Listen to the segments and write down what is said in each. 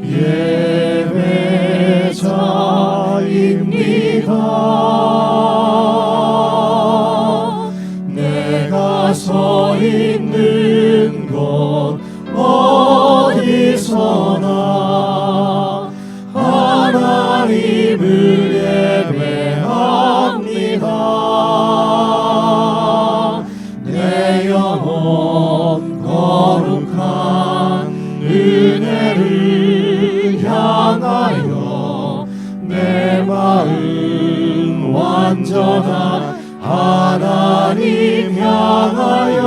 예배자입니다. 내가 서 있는 곳 어디서나 하나님을 예배합니다. 내 영혼 거룩한 은혜를 향하여 내 마음 완전한 하나님 향하여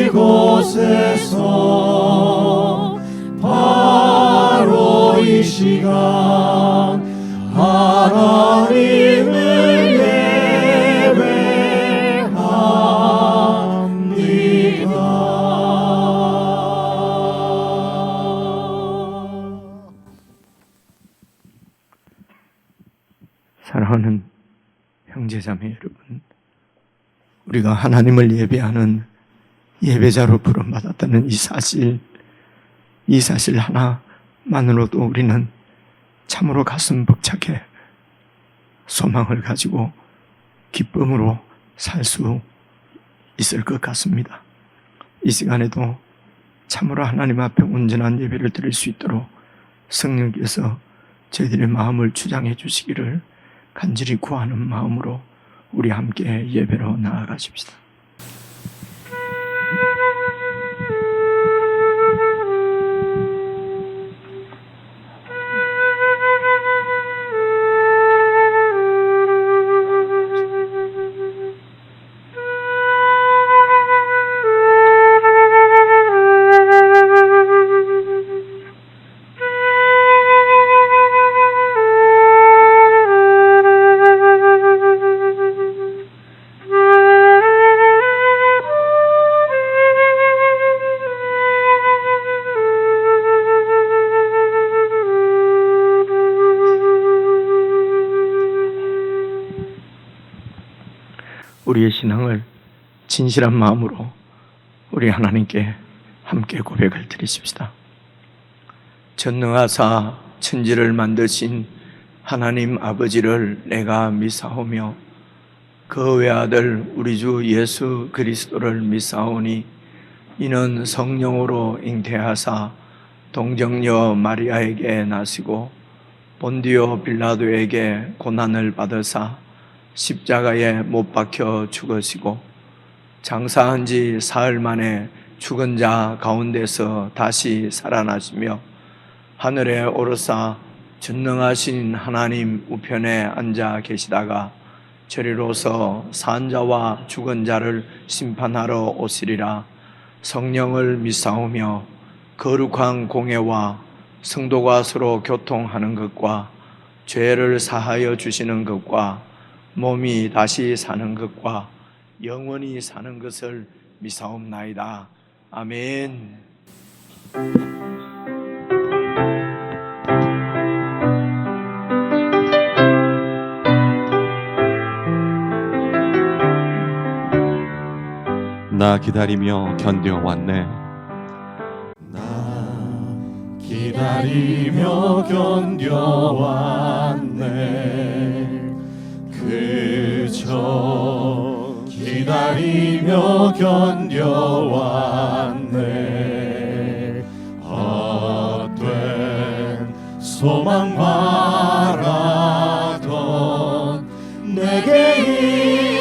이곳에서 바로 이 시간 하나님을 사랑하는 형제자매 여러분, 우리가 하나님을 예배하는 예배자로 부름받았다는 이 사실 하나만으로도 우리는 참으로 가슴 벅차게 소망을 가지고 기쁨으로 살 수 있을 것 같습니다. 이 시간에도 참으로 하나님 앞에 온전한 예배를 드릴 수 있도록 성령께서 저희들의 마음을 주장해 주시기를 간절히 구하는 마음으로 우리 함께 예배로 나아가십시다. 우리의 신앙을 진실한 마음으로 우리 하나님께 함께 고백을 드리십시다. 전능하사 천지를 만드신 하나님 아버지를 내가 믿사오며 그 외아들 우리 주 예수 그리스도를 믿사오니 이는 성령으로 잉태하사 동정녀 마리아에게 나시고 본디오 빌라도에게 고난을 받으사 십자가에 못 박혀 죽으시고 장사한 지 사흘 만에 죽은 자 가운데서 다시 살아나시며 하늘에 오르사 전능하신 하나님 우편에 앉아 계시다가 저리로서 산 자와 죽은 자를 심판하러 오시리라. 성령을 믿사오며 거룩한 공예와 성도가 서로 교통하는 것과 죄를 사하여 주시는 것과 몸이 다시 사는 것과 영원히 사는 것을 믿사옵나이다. 아멘. 나 기다리며 견뎌왔네. 나 기다리며 견뎌왔네. 그저 기다리며 견뎌왔네. 헛된 소망 바라던 내게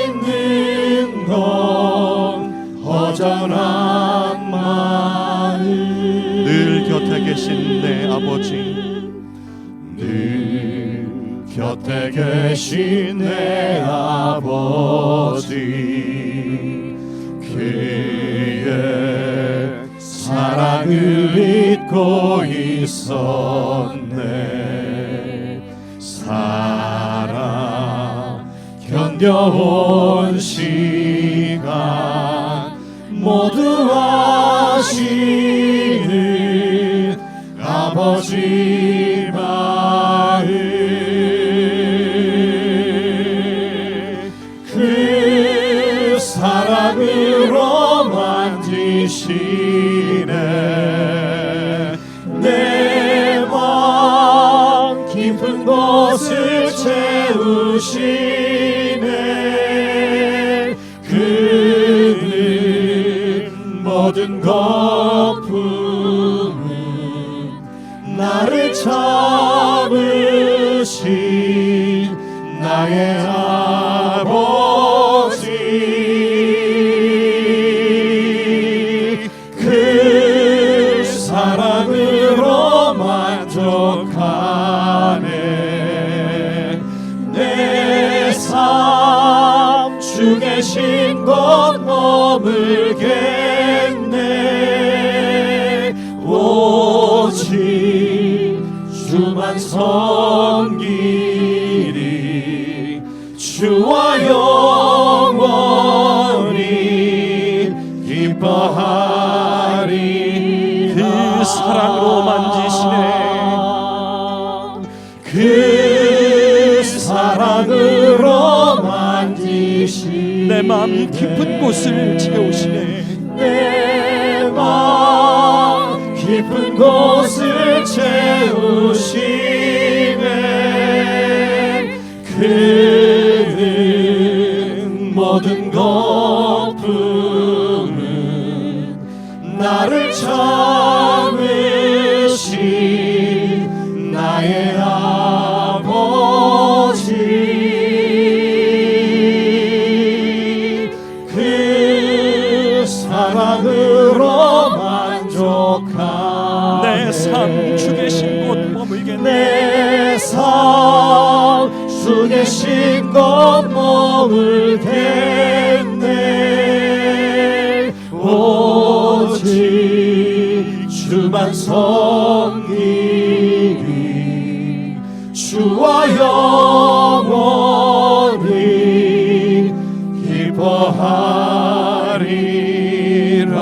있는 건 허전한 마음. 늘 곁에 계신 내 아버지, 늘 곁에 계신 내 아버지, 그의 사랑을 잊고 있었네. 사랑 견뎌온 시간 모두 아시는 아버지 마음, 그 사랑으로 만지신 모든 거품은 나를 잡으신 나의 아버지 그 사랑으로 만족하네 내 삶 주 계신 곳 머물겠네 오직 주만 섬기리 주와 영원히 기뻐하리 그 사랑으로 만지시네 그 사랑으로 만지시네 내 마음 깊은 곳을 채우시네 내 마음 깊은 곳을 채우시네 그는 모든 거품은 나를 참으신 나의 아버지 그 사랑으로 만족하네 내 삶 주 계신 곳 머물겠네 내 삶 주 계신 곳 머물겠네 오직 주만 섬기리 주와 영원히 기뻐하리라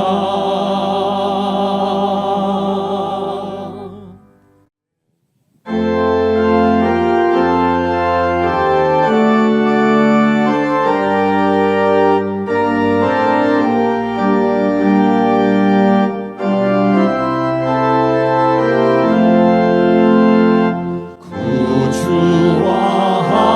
구주와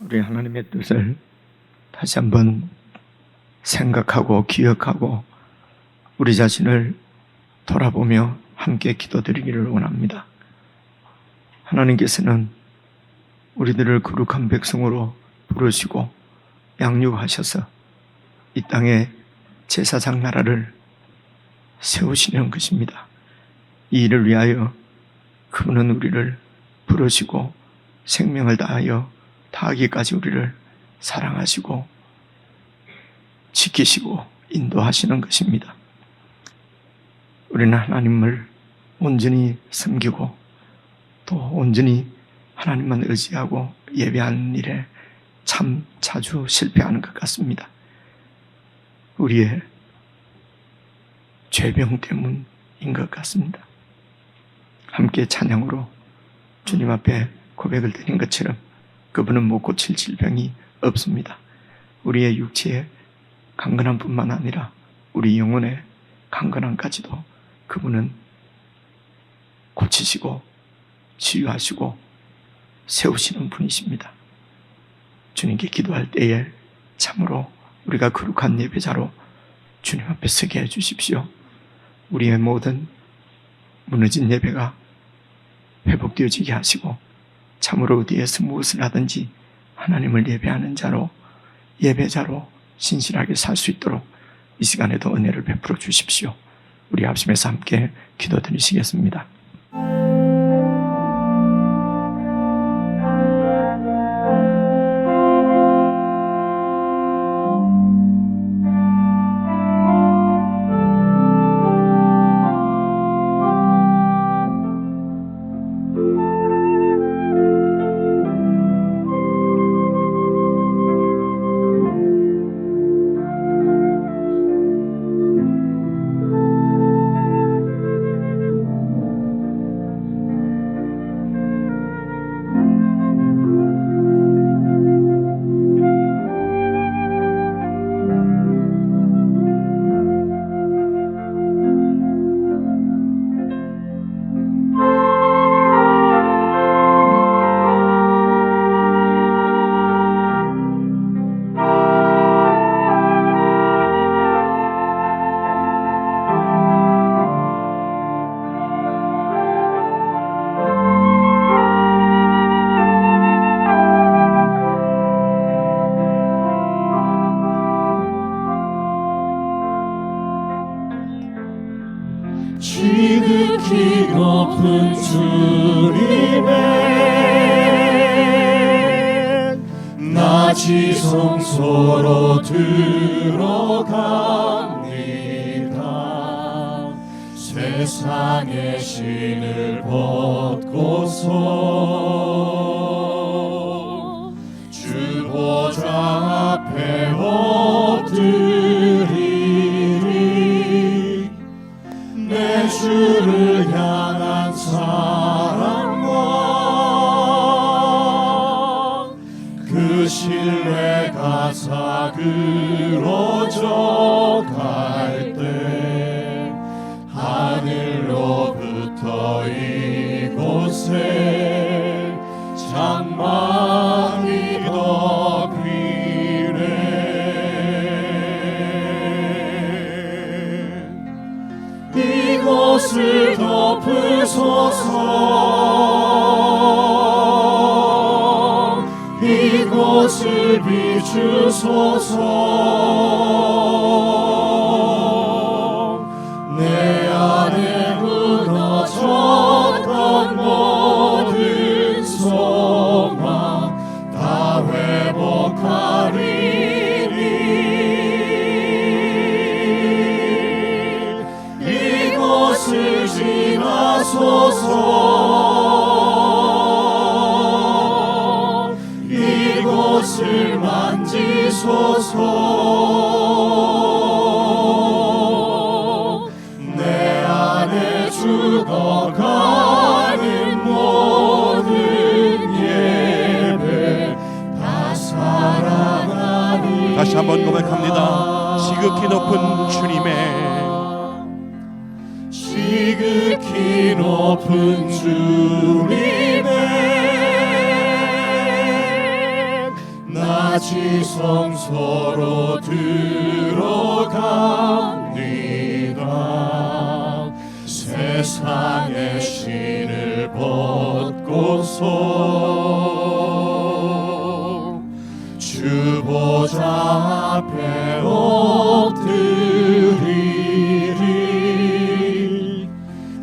우리 하나님의 뜻을 다시 한번 생각하고 기억하고 우리 자신을 돌아보며 함께 기도드리기를 원합니다. 하나님께서는 우리들을 거룩한 백성으로 부르시고 양육하셔서 이 땅에 제사장 나라를 세우시는 것입니다. 이 일을 위하여 그분은 우리를 부르시고 생명을 다하여 다하기까지 우리를 사랑하시고 지키시고 인도하시는 것입니다. 우리는 하나님을 온전히 섬기고 또 온전히 하나님만 의지하고 예배하는 일에 참 자주 실패하는 것 같습니다. 우리의 죄병 때문인 것 같습니다. 함께 찬양으로 주님 앞에 고백을 드린 것처럼 그분은 못 고칠 질병이 없습니다. 우리의 육체의 강건함 뿐만 아니라 우리 영혼의 강건함까지도 그분은 고치시고 치유하시고 세우시는 분이십니다. 주님께 기도할 때에 참으로 우리가 거룩한 예배자로 주님 앞에 서게 해주십시오. 우리의 모든 무너진 예배가 회복되어지게 하시고 참으로 어디에서 무엇을 하든지 하나님을 예배하는 자로 예배자로 신실하게 살 수 있도록 이 시간에도 은혜를 베풀어 주십시오. 우리 합심해서 함께 기도드리시겠습니다. 지극히 높은 주님의 낮이 성소로 들어갑니다. 세상의 신을 벗고서 주 보좌 앞에 엎드리리. 내 주를 향한 사랑과 그 신뢰가 사그러져 갈 때 하늘로부터 이곳에 장막이 덮이네. 이곳을 덮으소서. 이곳을 비추소서. 내 안에 무너졌던 모든 소망 다 회복하리니. 이곳을 지나소서. 이곳을 만지소서. 내 안에 죽어가는 모든 예배 다 사랑하리. 다시 한번 고백합니다. 지극히 높은 주님의 지극히 높은 주님의 지성소로 들어갑니다. 세상의 신을 벗고서 주보자 앞에 엎드리리.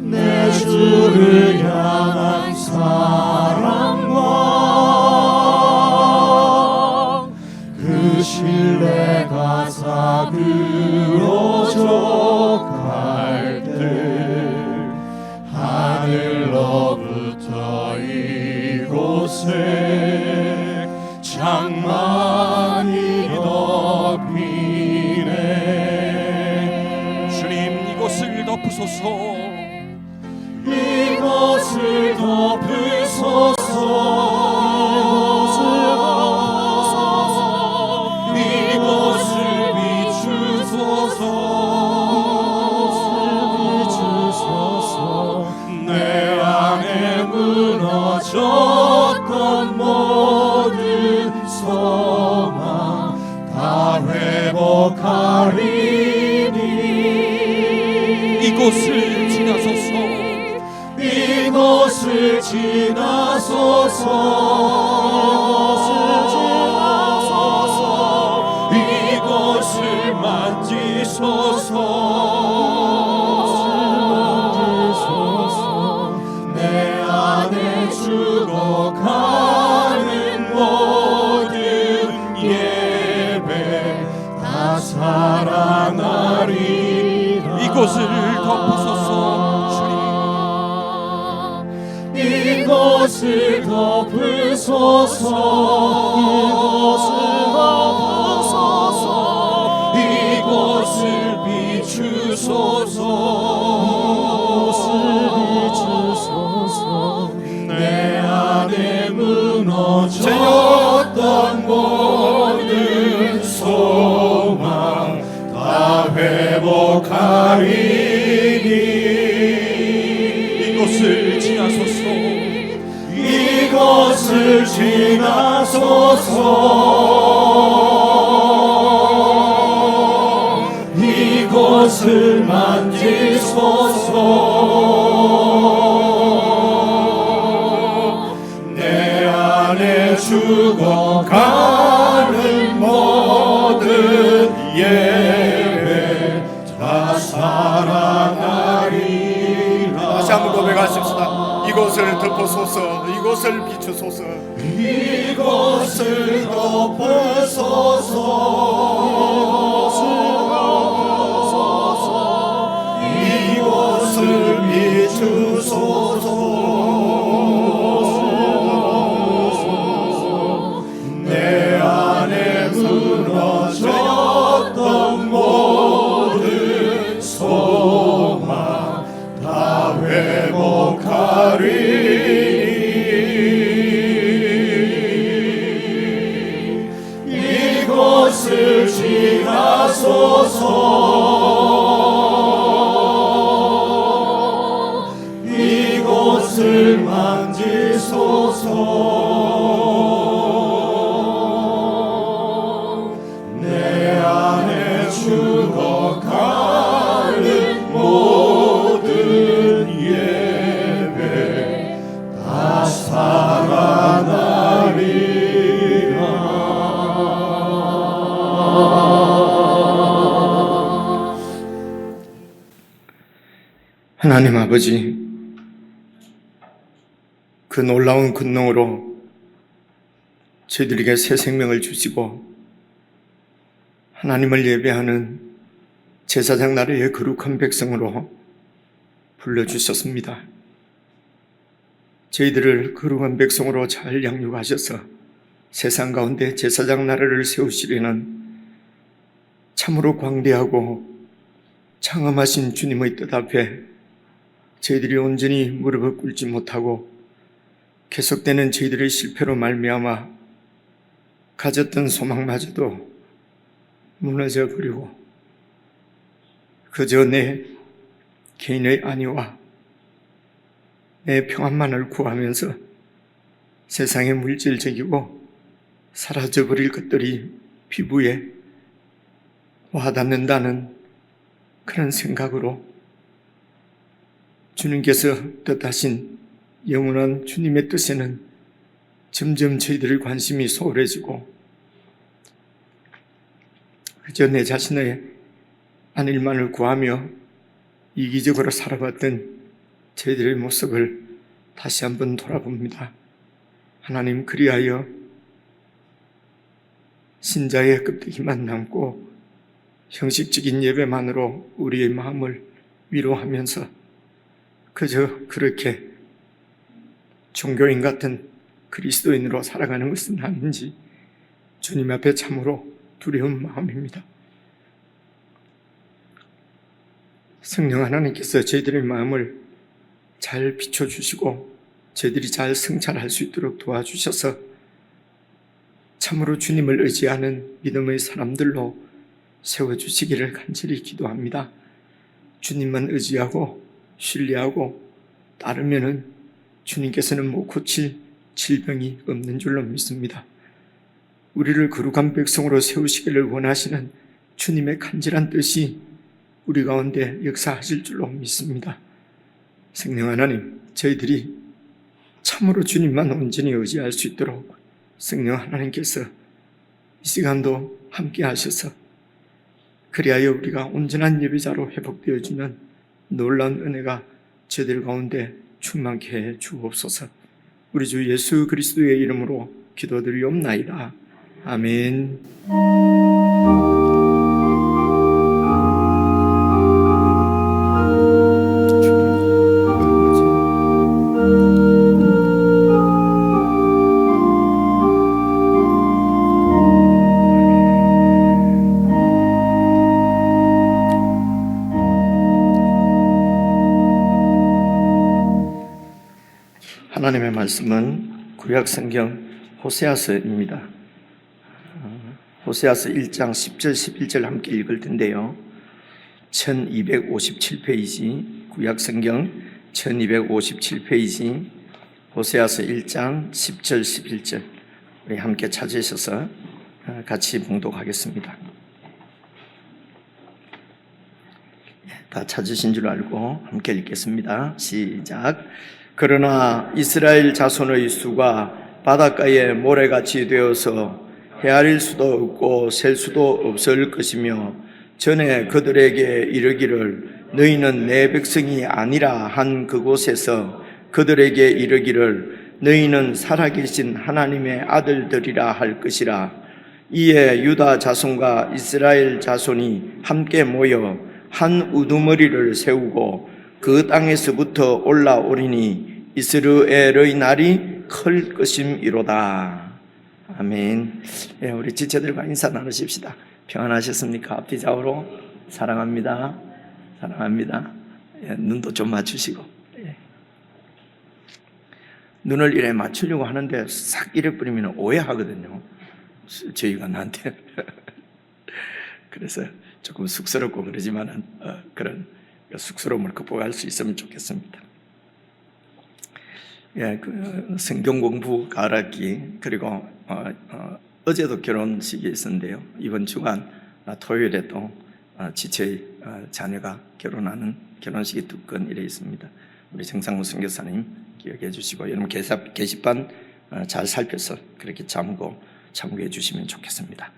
내 주를 향한 사랑과 그 신뢰가 사그러져 갈 때 하늘로부터 이곳에 장막이 덮이네. 주님, 이곳을 덮으소서. 이곳을 덮으소서. 이곳을 비추소서. 내 안에 무너졌던 모든 소망 다 회복하리니. 이곳을 지나소서. 이곳을 지나소서. 이곳을 만지소서. 내 안에 죽어가는 모든 예배 다 살아나리라. 이곳을 덮으소서. 이곳을 덮으소서. 이곳을 비추소서. 내 안에 무너졌던 모든 소망 다 회복하리니. 이곳을 지나소서. 이곳을 지나소서. 이곳을 만지소서. 내 안에 죽어가는 모든 예배 다 살아나리라. 다시 한번 고백하십시다. 이곳을 덮으소서. 이곳을 비추소서. 이곳을 덮으소서. 이곳을 비추소서. 내 안에 무너졌던 모든 소망 다 회복하리니. 이곳을 지나소서. 이곳을 만지소서. 내 안에 죽어가는 모든 예배 다 살아나리라. 하나님 아버지, 그 놀라운 권능으로 저희들에게 새 생명을 주시고 하나님을 예배하는 제사장 나라의 거룩한 백성으로 불러주셨습니다. 저희들을 거룩한 백성으로 잘 양육하셔서 세상 가운데 제사장 나라를 세우시려는 참으로 광대하고 장엄하신 주님의 뜻 앞에 저희들이 온전히 무릎을 꿇지 못하고 계속되는 저희들의 실패로 말미암아 가졌던 소망마저도 무너져 버리고 그저 내 개인의 안위와 내 평안만을 구하면서 세상의 물질적이고 사라져버릴 것들이 피부에 와닿는다는 그런 생각으로 주님께서 뜻하신 영원한 주님의 뜻에는 점점 저희들의 관심이 소홀해지고 그저 내 자신의 안일만을 구하며 이기적으로 살아왔던 저희들의 모습을 다시 한번 돌아봅니다. 하나님, 그리하여 신자의 껍데기만 남고 형식적인 예배만으로 우리의 마음을 위로하면서 그저 그렇게 종교인 같은 그리스도인으로 살아가는 것은 아닌지 주님 앞에 참으로 두려운 마음입니다. 성령 하나님께서 저희들의 마음을 잘 비춰주시고 저희들이 잘 성찰할 수 있도록 도와주셔서 참으로 주님을 의지하는 믿음의 사람들로 세워주시기를 간절히 기도합니다. 주님만 의지하고 신뢰하고 따르면은 주님께서는 못 고칠 질병이 없는 줄로 믿습니다. 우리를 거룩한 백성으로 세우시기를 원하시는 주님의 간절한 뜻이 우리 가운데 역사하실 줄로 믿습니다. 성령 하나님, 저희들이 참으로 주님만 온전히 의지할 수 있도록 성령 하나님께서 이 시간도 함께 하셔서 그리하여 우리가 온전한 예배자로 회복되어지는 놀라운 은혜가 저희들 가운데 충만케 해 주옵소서. 우리 주 예수 그리스도의 이름으로 기도드리옵나이다. 아멘. 하나님의 말씀은 구약성경 호세아서입니다. 호세아서 1장 10절 11절 함께 읽을 텐데요. 1257페이지 구약성경 1257페이지 호세아서 1장 10절 11절 우리 함께 찾으셔서 같이 봉독하겠습니다. 다 찾으신 줄 알고 함께 읽겠습니다. 시작. 그러나 이스라엘 자손의 수가 바닷가에 모래같이 되어서 헤아릴 수도 없고 셀 수도 없을 것이며 전에 그들에게 이르기를 너희는 내 백성이 아니라 한 그곳에서 그들에게 이르기를 너희는 살아계신 하나님의 아들들이라 할 것이라. 이에 유다 자손과 이스라엘 자손이 함께 모여 한 우두머리를 세우고 그 땅에서부터 올라오리니 이스라엘의 날이 클 것임이로다. 아멘. 예, 우리 지체들과 인사 나누십시다. 평안하셨습니까? 앞뒤 좌우로 사랑합니다. 사랑합니다. 예, 눈도 좀 맞추시고. 예. 눈을 이래 맞추려고 하는데 싹 이래 뿌리면 오해하거든요. 저희가 나한테. 그래서 조금 쑥스럽고 그러지만은 그런 쑥스러움을 극복할 수 있으면 좋겠습니다. 예, 성경 공부 가락기 그리고 어제도 결혼식이 있었는데요. 이번 주간 토요일에 또 지체의 자녀가 결혼하는 결혼식이 2건 이래 있습니다. 우리 정상무 선교사님 기억해 주시고 여러분 게시판 잘 살펴서 그렇게 참고해 주시면 좋겠습니다.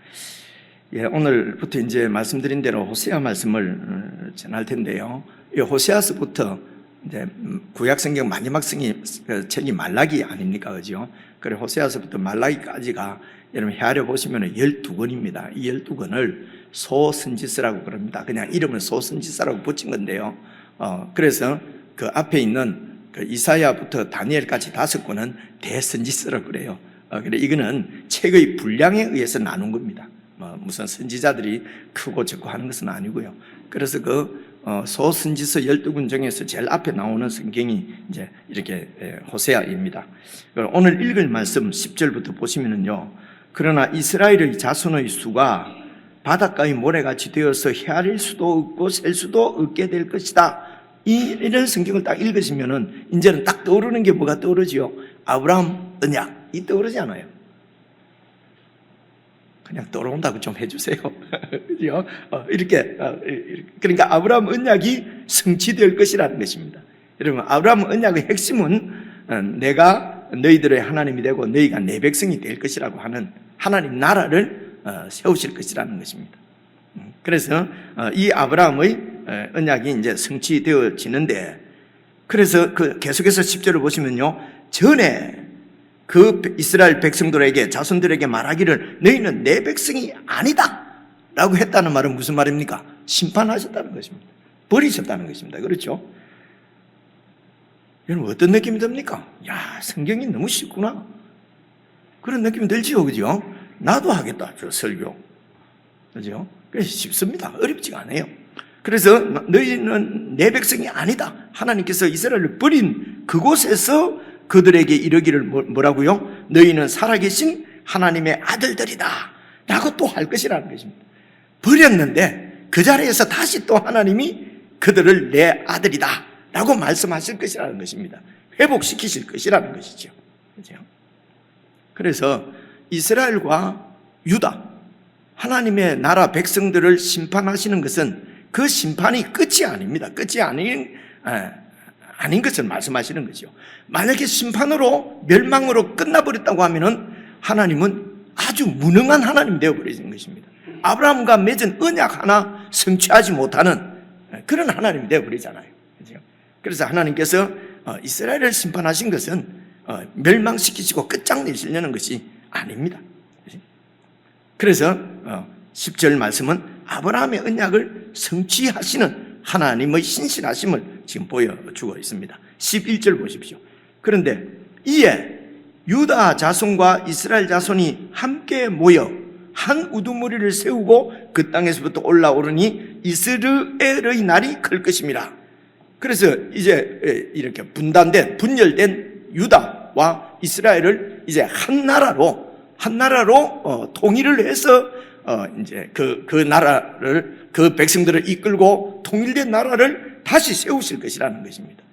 예, 오늘부터 이제 말씀드린 대로 호세아 말씀을 전할 텐데요. 이 호세아서부터 이제 구약성경 마지막 책이 말라기 아닙니까, 그죠? 그래 호세아서부터 말라기까지가 여러분 헤아려 보시면 12권입니다. 이 12권을 소선지서라고 그럽니다. 그냥 이름을 소선지서라고 붙인 건데요. 그래서 그 앞에 있는 그 이사야부터 다니엘까지 5권은 대선지서라고 그래요. 그래 이거는 책의 분량에 의해서 나눈 겁니다. 무슨 선지자들이 크고 적고 하는 것은 아니고요. 그래서 그 소선지서 12권 중에서 제일 앞에 나오는 성경이 이제 이렇게 호세아입니다. 오늘 읽을 말씀 10절부터 보시면은요. 그러나 이스라엘의 자손의 수가 바닷가의 모래같이 되어서 헤아릴 수도 없고 셀 수도 없게 될 것이다. 이런 성경을 딱 읽으시면은 이제는 딱 떠오르는 게 뭐가 떠오르지요? 아브라함 언약 이 떠오르지 않아요? 그냥 돌아온다고 좀 해주세요. 그죠? 그러니까 아브라함 언약이 성취될 것이라는 것입니다. 여러분, 아브라함 언약의 핵심은 내가 너희들의 하나님이 되고 너희가 내 백성이 될 것이라고 하는 하나님 나라를 세우실 것이라는 것입니다. 그래서 이 아브라함의 언약이 이제 성취되어지는데, 그래서 계속해서 10절을 보시면요, 전에 그 이스라엘 백성들에게, 자손들에게 말하기를 너희는 내 백성이 아니다 라고 했다는 말은 무슨 말입니까? 심판하셨다는 것입니다. 버리셨다는 것입니다. 그렇죠? 여러분, 어떤 느낌이 듭니까? 야, 성경이 너무 쉽구나, 그런 느낌이 들지요. 그죠? 나도 하겠다, 저 설교. 그죠? 그래서 쉽습니다. 어렵지가 않아요. 그래서 너희는 내 백성이 아니다, 하나님께서 이스라엘을 버린 그곳에서 그들에게 이르기를 뭐라고요? 너희는 살아계신 하나님의 아들들이다 라고 또 할 것이라는 것입니다. 버렸는데 그 자리에서 다시 또 하나님이 그들을 내 아들이다 라고 말씀하실 것이라는 것입니다. 회복시키실 것이라는 것이죠. 그래서 이스라엘과 유다, 하나님의 나라 백성들을 심판하시는 것은 그 심판이 끝이 아닙니다. 끝이 아닌 것을 말씀하시는 거죠. 만약에 심판으로, 멸망으로 끝나버렸다고 하면은 하나님은 아주 무능한 하나님 되어버리는 것입니다. 아브라함과 맺은 언약 하나 성취하지 못하는 그런 하나님이 되어버리잖아요. 그래서 하나님께서 이스라엘을 심판하신 것은 멸망시키시고 끝장내시려는 것이 아닙니다. 그래서 10절 말씀은 아브라함의 언약을 성취하시는 하나님의 신실하심을 지금 보여주고 있습니다. 11절 보십시오. 그런데 이에 유다 자손과 이스라엘 자손이 함께 모여 한 우두머리를 세우고 그 땅에서부터 올라오르니 이스라엘의 날이 클 것입니다. 그래서 이제 이렇게 분열된 유다와 이스라엘을 이제 한 나라로 통일을 해서 이제 그 나라를, 그 백성들을 이끌고 통일된 나라를 다시 세우실 것이라는 것입니다.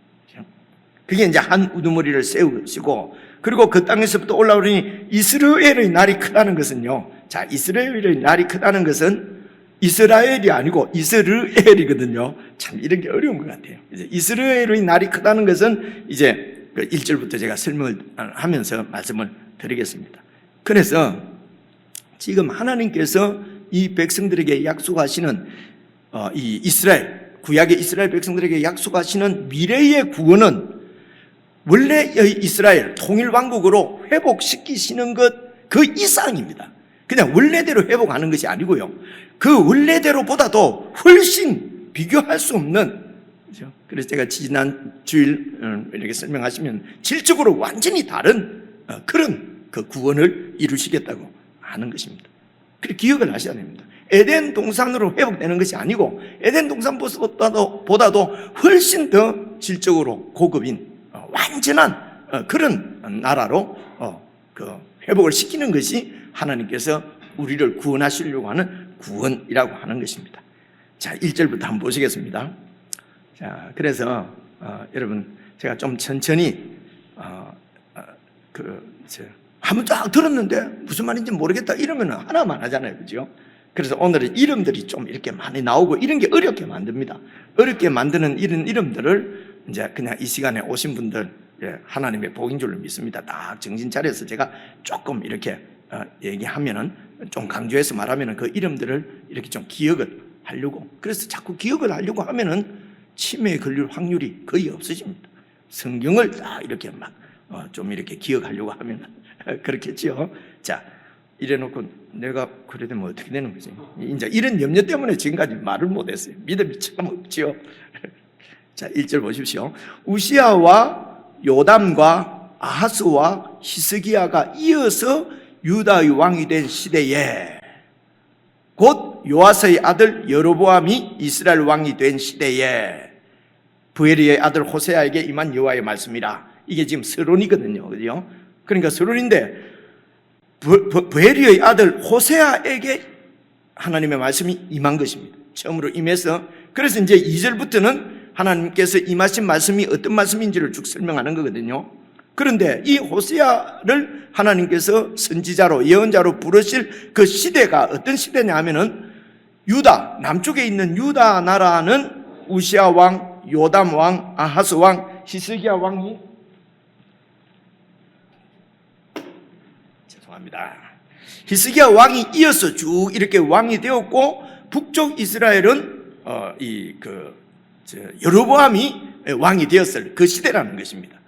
그게 이제 한 우두머리를 세우시고, 그리고 그 땅에서부터 올라오니 이스라엘의 날이 크다는 것은요, 자, 이스라엘의 날이 크다는 것은 이스라엘이 아니고 이스라엘이거든요. 참 이런 게 어려운 것 같아요. 이제 이스라엘의 날이 크다는 것은 이제 1절부터 제가 설명을 하면서 말씀을 드리겠습니다. 그래서 지금 하나님께서 이 백성들에게 약속하시는 이 이스라엘, 구약의 이스라엘 백성들에게 약속하시는 미래의 구원은 원래의 이스라엘 통일왕국으로 회복시키시는 것 그 이상입니다. 그냥 원래대로 회복하는 것이 아니고요, 그 원래대로보다도 훨씬 비교할 수 없는, 그렇죠? 그래서 제가 지난 주일 이렇게 설명하시면 질적으로 완전히 다른 그런 그 구원을 이루시겠다고 하는 것입니다. 그렇게 기억을 하셔야 됩니다. 에덴 동산으로 회복되는 것이 아니고 에덴 동산보다도 훨씬 더 질적으로 고급인 완전한 그런 나라로 그 회복을 시키는 것이 하나님께서 우리를 구원하시려고 하는 구원이라고 하는 것입니다. 자, 1절부터 한번 보시겠습니다. 자, 그래서 여러분, 제가 좀 천천히 한번 쫙 들었는데 무슨 말인지 모르겠다 이러면 하나만 하잖아요. 그죠? 그래서 오늘은 이름들이 좀 이렇게 많이 나오고 이런 게 어렵게 만듭니다. 어렵게 만드는 이런 이름들을 이제 그냥 이 시간에 오신 분들, 하나님의 복인 줄로 믿습니다. 딱 정신 차려서 제가 조금 이렇게 얘기하면은, 좀 강조해서 말하면은 그 이름들을 이렇게 좀 기억을 하려고, 그래서 자꾸 기억을 하려고 하면은 치매에 걸릴 확률이 거의 없어집니다. 성경을 딱 이렇게 막 좀 이렇게 기억하려고 하면 그렇겠죠. 자, 이래놓고 내가 그래 되면 어떻게 되는 거지? 이제 이런 염려 때문에 지금까지 말을 못했어요. 믿음이 참 없지요. 자, 1절 보십시오. 우시아와 요담과 아하스와 히스기야가 이어서 유다의 왕이 된 시대에, 곧 요아스의 아들 여로보암이 이스라엘 왕이 된 시대에 부엘리의 아들 호세아에게 임한 여호와의 말씀이라. 이게 지금 서론이거든요. 그죠? 그러니까 서론인데 부엘리의 아들 호세아에게 하나님의 말씀이 임한 것입니다. 처음으로 임해서, 그래서 이제 2절부터는 하나님께서 임하신 말씀이 어떤 말씀인지를 쭉 설명하는 거거든요. 그런데 이 호세아를 하나님께서 선지자로 예언자로 부르실 그 시대가 어떤 시대냐 하면은 유다, 남쪽에 있는 유다 나라는 우시아 왕, 요담 왕, 아하스 왕, 히스기야 왕이 히스기야 왕이 이어서 쭉 이렇게 왕이 되었고, 북쪽 이스라엘은 여로보암이 왕이 되었을 그 시대라는 것입니다.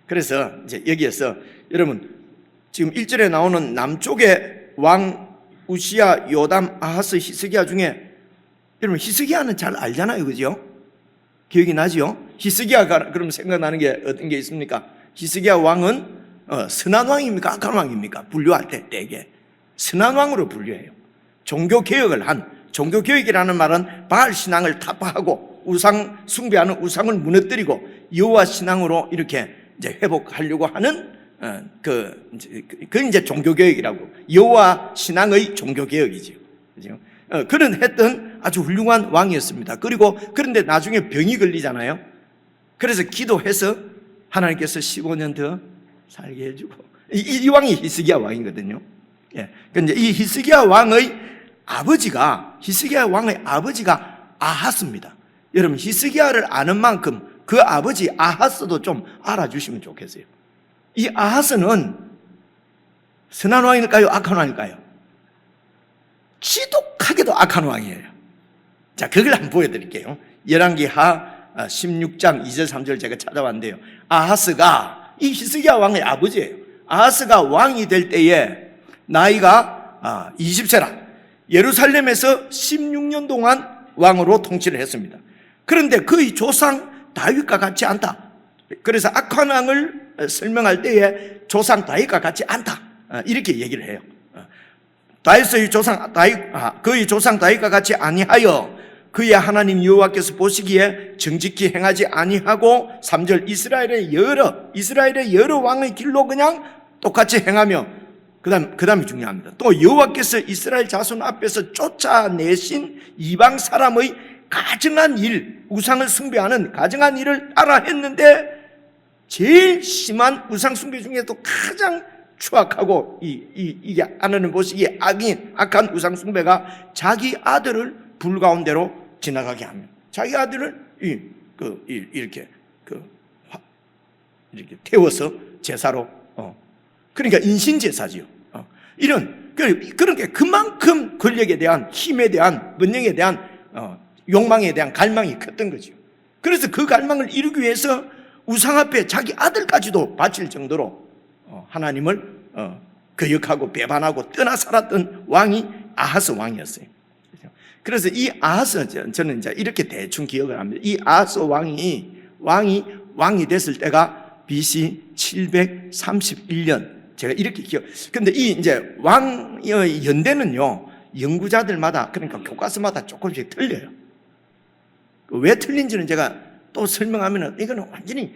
그래서 이제 여기에서 여러분 지금 1절에 나오는 남쪽의 왕 우시야, 요담, 아하스, 히스기야 중에 여러분 히스기야는 잘 알잖아요, 그죠? 기억이 나죠? 히스기야가 그럼 생각나는 게 어떤 게 있습니까? 히스기야 왕은 선한 왕입니까? 악한 왕입니까? 분류할 때 대개 선한 왕으로 분류해요. 종교 개혁을 한, 종교 개혁이라는 말은 바알 신앙을 타파하고 우상 숭배하는 우상을 무너뜨리고 여호와 신앙으로 이렇게 이제 회복하려고 하는 그 이제 종교 개혁이라고, 여호와 신앙의 종교 개혁이죠. 그죠? 그는 했던 아주 훌륭한 왕이었습니다. 그런데 나중에 병이 걸리잖아요. 그래서 기도해서 하나님께서 15년 더 살게 해주고, 이 왕이 히스기야 왕이거든요. 예. 근데 이 히스기야 왕의 아버지가 아하스입니다. 여러분 히스기야를 아는 만큼 그 아버지 아하스도 좀 알아주시면 좋겠어요. 이 아하스는 선한 왕일까요? 악한 왕일까요? 지독하게도 악한 왕이에요. 자, 그걸 한번 보여드릴게요. 열왕기하 16장 2절 3절 제가 찾아왔는데요. 아하스가 이 히스기야 왕의 아버지예요. 아하스가 왕이 될 때에 나이가 20세라 예루살렘에서 16년 동안 왕으로 통치를 했습니다. 그런데 그의 조상 다윗과 같지 않다. 그래서 악한 왕을 설명할 때에 조상 다윗과 같지 않다, 이렇게 얘기를 해요. 그의 조상 다윗과 같이 아니하여 그의 하나님 여호와께서 보시기에 정직히 행하지 아니하고 3절 이스라엘의 여러 왕의 길로 그냥 똑같이 행하며, 그다음이 중요합니다. 또 여호와께서 이스라엘 자손 앞에서 쫓아내신 이방 사람의 가증한 일, 우상을 숭배하는 가증한 일을 따라 했는데, 제일 심한 우상 숭배 중에도 가장 추악하고 이게 하나님 보시기에 악한 우상 숭배가 자기 아들을 불 가운데로 지나가게 하면, 자기 아들을 이렇게 태워서 제사로, 그러니까 인신 제사지요. 그러니까 그만큼 권력에 대한, 힘에 대한, 번영에 대한 욕망에 대한 갈망이 컸던 거죠. 그래서 그 갈망을 이루기 위해서 우상 앞에 자기 아들까지도 바칠 정도로 하나님을 거역하고 배반하고 떠나 살았던 왕이 아하스 왕이었어요. 그래서 이 아하스, 저는 이제 이렇게 대충 기억을 합니다. 이 아하스 왕이 됐을 때가 BC 731년. 제가 이렇게 근데 이 이제 왕의 연대는요, 연구자들마다, 그러니까 교과서마다 조금씩 틀려요. 왜 틀린지는 제가 또 설명하면은 이거는 완전히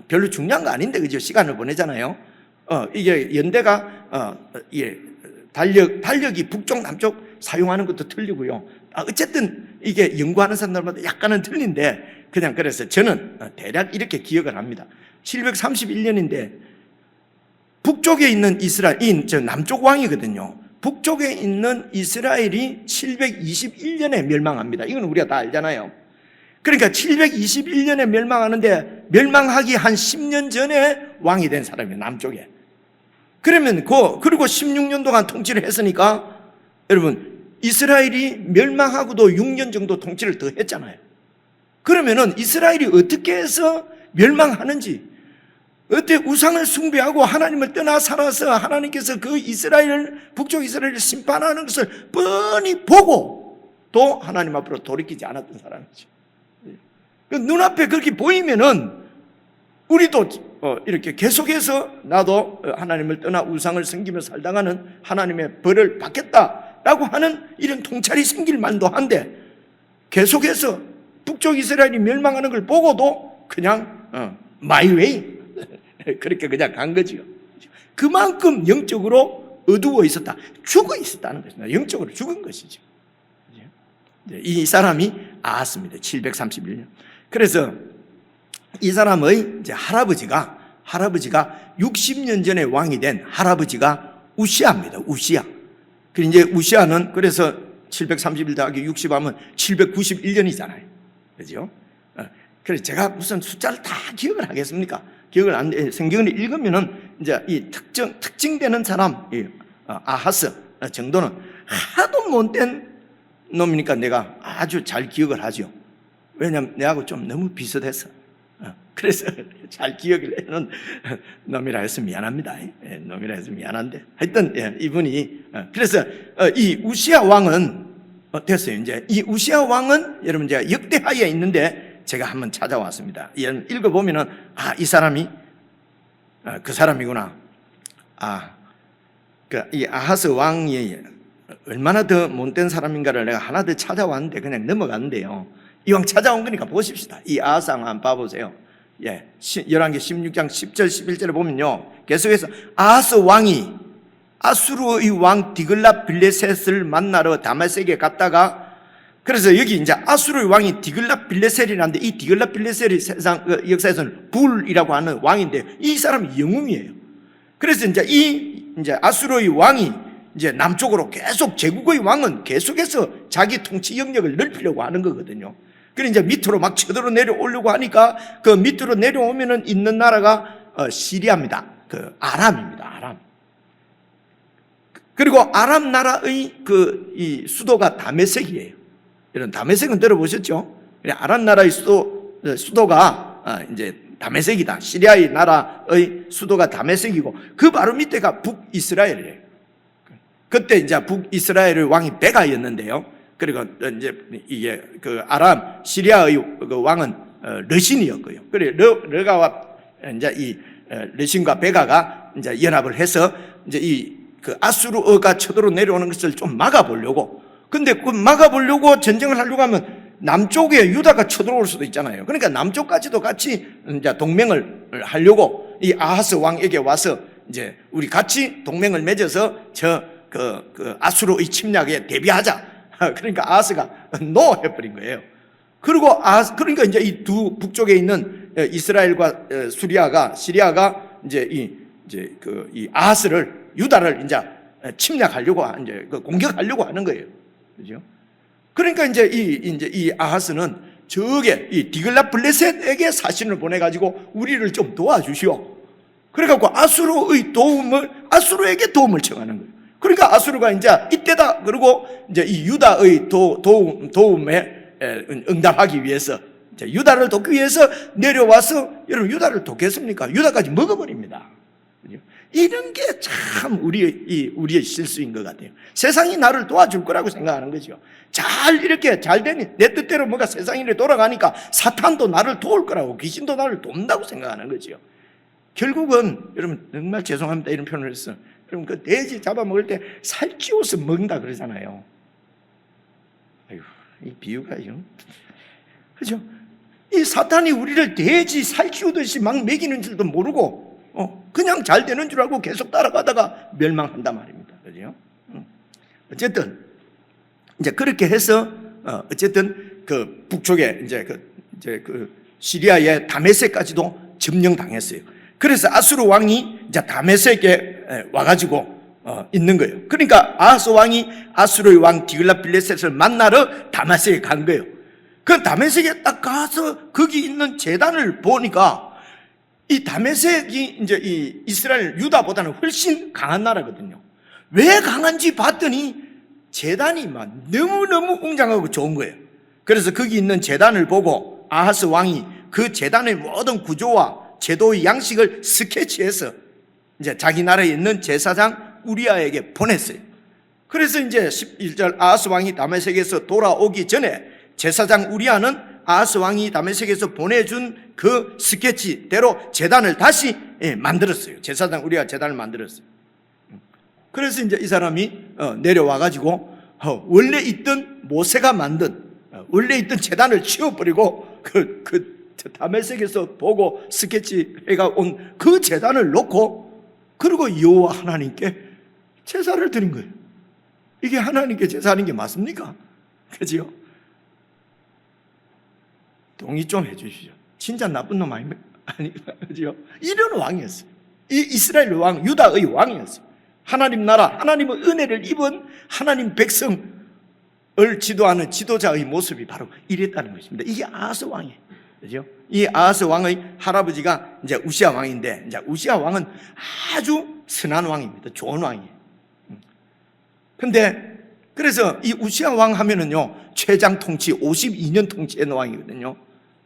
별로 중요한 거 아닌데, 그죠? 시간을 보내잖아요. 이게 연대가 달력이 북쪽 남쪽 사용하는 것도 틀리고요. 어쨌든 이게 연구하는 사람들마다 약간은 틀린데, 그냥 그래서 저는 대략 이렇게 기억을 합니다. 731년인데 북쪽에 있는 이스라엘, 남쪽 왕이거든요. 북쪽에 있는 이스라엘이 721년에 멸망합니다. 이건 우리가 다 알잖아요. 그러니까 721년에 멸망하는데, 멸망하기 한 10년 전에 왕이 된 사람이에요, 남쪽에. 그러면 그리고 16년 동안 통치를 했으니까, 여러분 이스라엘이 멸망하고도 6년 정도 통치를 더 했잖아요. 그러면은 이스라엘이 어떻게 해서 멸망하는지, 어때 우상을 숭배하고 하나님을 떠나 살아서 하나님께서 그 북쪽 이스라엘을 심판하는 것을 뻔히 보고 또 하나님 앞으로 돌이키지 않았던 사람이죠. 눈앞에 그렇게 보이면은 우리도 이렇게 계속해서 나도 하나님을 떠나 우상을 섬기며 살다가는 하나님의 벌을 받겠다라고 하는 이런 통찰이 생길 만도 한데, 계속해서 북쪽 이스라엘이 멸망하는 걸 보고도 그냥 마이웨이 그렇게 그냥 간 거죠. 그만큼 영적으로 어두워 있었다, 죽어 있었다는 것입니다. 영적으로 죽은 것이죠. 이 사람이 아하스입니다. 731년. 그래서 이 사람의 이제 할아버지가 할아버지가 60년 전에 왕이 된 할아버지가 우시아입니다. 우시아. 그 이제 우시아는 그래서 731 더하기 60 하면 791년이잖아요. 그죠? 그래서 제가 무슨 숫자를 다 기억을 하겠습니까? 기억을 안 돼. 성경을 읽으면은 이제 이 특징되는 사람, 아하스 정도는 하도 못된 놈이니까 내가 아주 잘 기억을 하죠. 왜냐면 내하고 좀 너무 비슷해서. 그래서 잘 기억을 해는 놈이라 해서 미안합니다. 놈이라 해서 미안한데. 하여튼, 이분이, 그래서 이 우시아 왕은 됐어요. 이제 이 우시아 왕은 여러분 이제 역대하에 있는데 제가 한번 찾아왔습니다. 읽어보면은, 이 사람이, 그 사람이구나. 이 아하스 왕이 얼마나 더 못된 사람인가를 내가 하나 더 찾아왔는데 그냥 넘어갔는데요. 이왕 찾아온 거니까 보십시다. 이 아하스 왕 한번 봐보세요. 열왕기 16장 10절 11절에 보면요, 계속해서 아하스 왕이 아수르의 왕 디글라 빌레셋을 만나러 다메섹에 갔다가, 그래서 여기 이제 아수르의 왕이 디글라 빌레셋이라는데, 이 디글라 빌레셋이 세상 역사에서는 불이라고 하는 왕인데 이 사람이 영웅이에요. 그래서 이제 아수르의 왕이 이제 남쪽으로 계속, 제국의 왕은 계속해서 자기 통치 영역을 넓히려고 하는 거거든요. 그래 이제 밑으로 막 쳐들어 내려오려고 하니까 그 밑으로 내려오면은 있는 나라가 시리아입니다. 그 아람입니다. 아람. 그리고 아람 나라의 이 수도가 다메섹이에요. 이런 다메섹은 들어보셨죠? 아람 나라의 수도가 이제 다메섹이다. 시리아의 나라의 수도가 다메섹이고 그 바로 밑에가 북이스라엘이에요. 그때 이제 북이스라엘의 왕이 베가였는데요. 그리고 이제 이게 그 아람 시리아의 그 왕은 르신이었고요. 그래 르가와 이제 이 르신과 베가가 이제 연합을 해서 이제 그 아수르가 쳐들어 내려오는 것을 좀 막아보려고. 근데 그 막아보려고 전쟁을 하려고 하면 남쪽에 유다가 쳐들어올 수도 있잖아요. 그러니까 남쪽까지도 같이 이제 동맹을 하려고 이 아하스 왕에게 와서 이제 우리 같이 동맹을 맺어서 그 아수르의 침략에 대비하자. 그러니까 아하스가 노 해버린 거예요. 그리고 그러니까 이제 이 두 북쪽에 있는 이스라엘과 시리아가 이제 이 아하스를, 유다를 이제 침략하려고, 이제 공격하려고 하는 거예요. 그죠? 그러니까 이제 이 아하스는 저게 이 디글라 블레셋에게 사신을 보내가지고 우리를 좀 도와주시오. 그래갖고 아수르에게 도움을 청하는 거예요. 그러니까 아수르가 이제 이때다. 그리고 이제 이 유다의 도움에 응답하기 위해서, 이제 유다를 돕기 위해서 내려와서, 여러분 유다를 돕겠습니까? 유다까지 먹어버립니다. 이런 게 참 우리의 실수인 것 같아요. 세상이 나를 도와줄 거라고 생각하는 거죠. 이렇게 잘 되니 내 뜻대로 뭐가 세상이 돌아가니까 사탄도 나를 도울 거라고, 귀신도 나를 돕는다고 생각하는 거죠. 결국은 여러분 정말 죄송합니다 이런 표현을 했어요. 여러분 그 돼지 잡아먹을 때 살찌워서 먹는다 그러잖아요. 아유, 이 비유가요. 그죠? 이 사탄이 우리를 돼지 살찌우듯이 막 먹이는 줄도 모르고 그냥 잘 되는 줄 알고 계속 따라가다가 멸망한단 말입니다. 그죠? 어쨌든 이제 그렇게 해서 어쨌든 그 북쪽에 이제 그 시리아의 다메섹까지도 점령당했어요. 그래서 아수르 왕이 이제 다메섹에 와가지고 있는 거예요. 그러니까 아하스 왕이 아수르의 왕 디글라 빌레셋을 만나러 다메섹에 간 거예요. 그 다메섹에 딱 가서 거기 있는 제단을 보니까 이 다메섹이 이제 이 이스라엘 유다보다는 훨씬 강한 나라거든요. 왜 강한지 봤더니 제단이 막 너무너무 웅장하고 좋은 거예요. 그래서 거기 있는 제단을 보고 아하스 왕이 그 제단의 모든 구조와 제도의 양식을 스케치해서 이제 자기 나라에 있는 제사장 우리아에게 보냈어요. 그래서 이제 11절 아하스 왕이 다메섹에서 돌아오기 전에 제사장 우리아는 아하스 왕이 다메섹에서 보내준 그 스케치대로 제단을 다시 만들었어요. 제사장 우리아 제단을 만들었어요. 그래서 이제 이 사람이 내려와가지고 원래 있던 모세가 만든 원래 있던 제단을 치워버리고 그 다메섹에서 보고 스케치해가 온 그 제단을 놓고 그리고 여호와 하나님께 제사를 드린 거예요. 이게 하나님께 제사하는 게 맞습니까? 그죠? 동의 좀 해주시죠. 진짜 나쁜 놈 아니, 그죠? 이런 왕이었어요. 이 이스라엘 왕, 유다의 왕이었어요. 하나님 나라, 하나님의 은혜를 입은 하나님 백성을 지도하는 지도자의 모습이 바로 이랬다는 것입니다. 이게 아하스 왕이에요. 그죠? 이 아하스 왕의 할아버지가 이제 우시아 왕인데, 이제 우시아 왕은 아주 선한 왕입니다. 좋은 왕이에요. 근데 그래서 이 우시아 왕 하면은요, 최장 통치 52년 통치한 왕이거든요.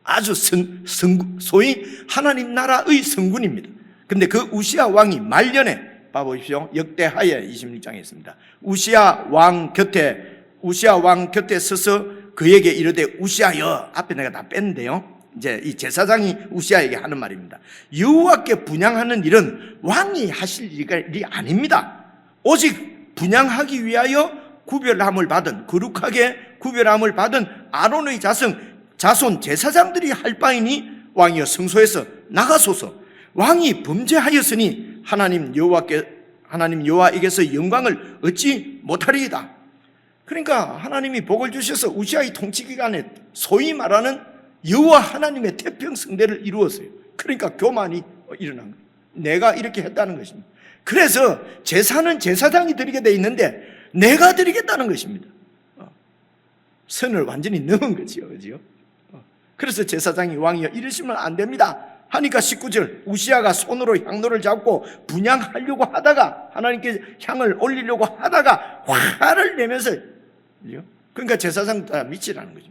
아주 소위 하나님 나라의 성군입니다. 근데 그 우시아 왕이 말년에 봐보십시오. 역대하에 26장에 있습니다. 우시아 왕 곁에 서서 그에게 이르되 우시아여, 앞에 내가 다 뺐는데요. 이제 이 제사장이 우시아에게 하는 말입니다. 여호와께 분향하는 일은 왕이 하실 일이 아닙니다. 오직 분향하기 위하여 구별함을 받은, 거룩하게 구별함을 받은 아론의 자손 제사장들이 할 바이니 왕이여 성소에서 나가소서. 왕이 범죄하였으니 하나님 여호와에게서 영광을 얻지 못하리이다. 그러니까 하나님이 복을 주셔서 우시아의 통치 기간에 소위 말하는 여호와 하나님의 태평성대를 이루었어요. 그러니까 교만이 일어난 거예요. 내가 이렇게 했다는 것입니다. 그래서 제사는 제사장이 드리게 돼 있는데 내가 드리겠다는 것입니다. 선을 완전히 넘은 거지요. 그죠? 그래서 제사장이 왕이여 이러시면 안 됩니다 하니까 19절, 우시아가 손으로 향로를 잡고 분향하려고 하다가, 하나님께 향을 올리려고 하다가 화를 내면서, 그죠? 그러니까 제사장 다 미치라는 거죠.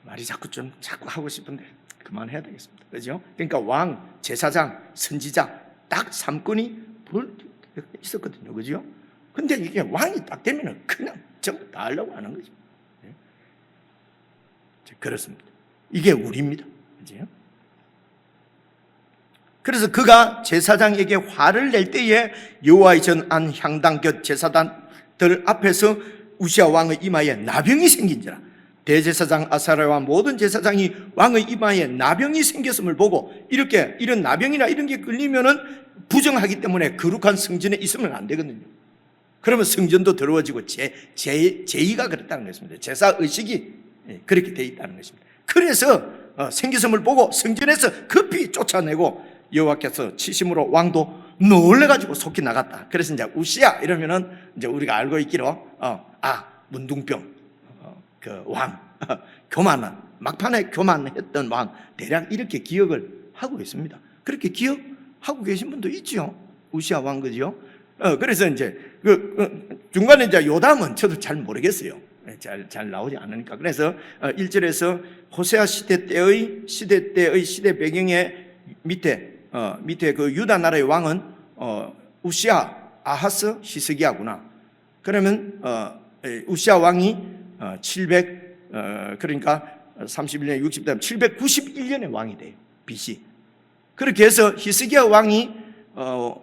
말이 자꾸 하고 싶은데 그만해야 되겠습니다. 그죠? 그러니까 왕, 제사장, 선지자 딱 3권이 있었거든요. 그죠? 근데 이게 왕이 딱 되면은 그냥 전부 다 하려고 하는 거죠. 그렇습니다. 이게 우리입니다. 그죠? 그래서 그가 제사장에게 화를 낼 때에 여호와의 전안 향당 곁 제사단들 앞에서 우시아 왕의 이마에 나병이 생긴지라. 대제사장 아사랴와 모든 제사장이 왕의 이마에 나병이 생겼음을 보고, 이런 나병이나 이런 게 걸리면은 부정하기 때문에 거룩한 성전에 있으면 안 되거든요. 그러면 성전도 더러워지고 제의가 그랬다는 것입니다. 제사 의식이 그렇게 돼 있다는 것입니다. 그래서 생기섬을 보고 성전에서 급히 쫓아내고 여호와께서 치심으로 왕도 놀래가지고 속히 나갔다. 그래서 이제 우시아 이러면은 이제 우리가 알고 있기로 문둥병 그 왕 교만한 막판에 교만했던 왕 대략 이렇게 기억을 하고 있습니다. 그렇게 기억하고 계신 분도 있죠. 우시아 왕 그죠? 그래서 이제 중간에 이제 요담은 저도 잘 모르겠어요. 잘 나오지 않으니까. 그래서 1절에서 호세아 시대 때의 시대 배경에 밑에 그 유다 나라의 왕은 우시아, 아하스, 히스기야구나. 그러면 우시아 왕이 그러니까 31년 60대 791년에 왕이 돼요. BC. 그렇게 해서 히스기야 왕이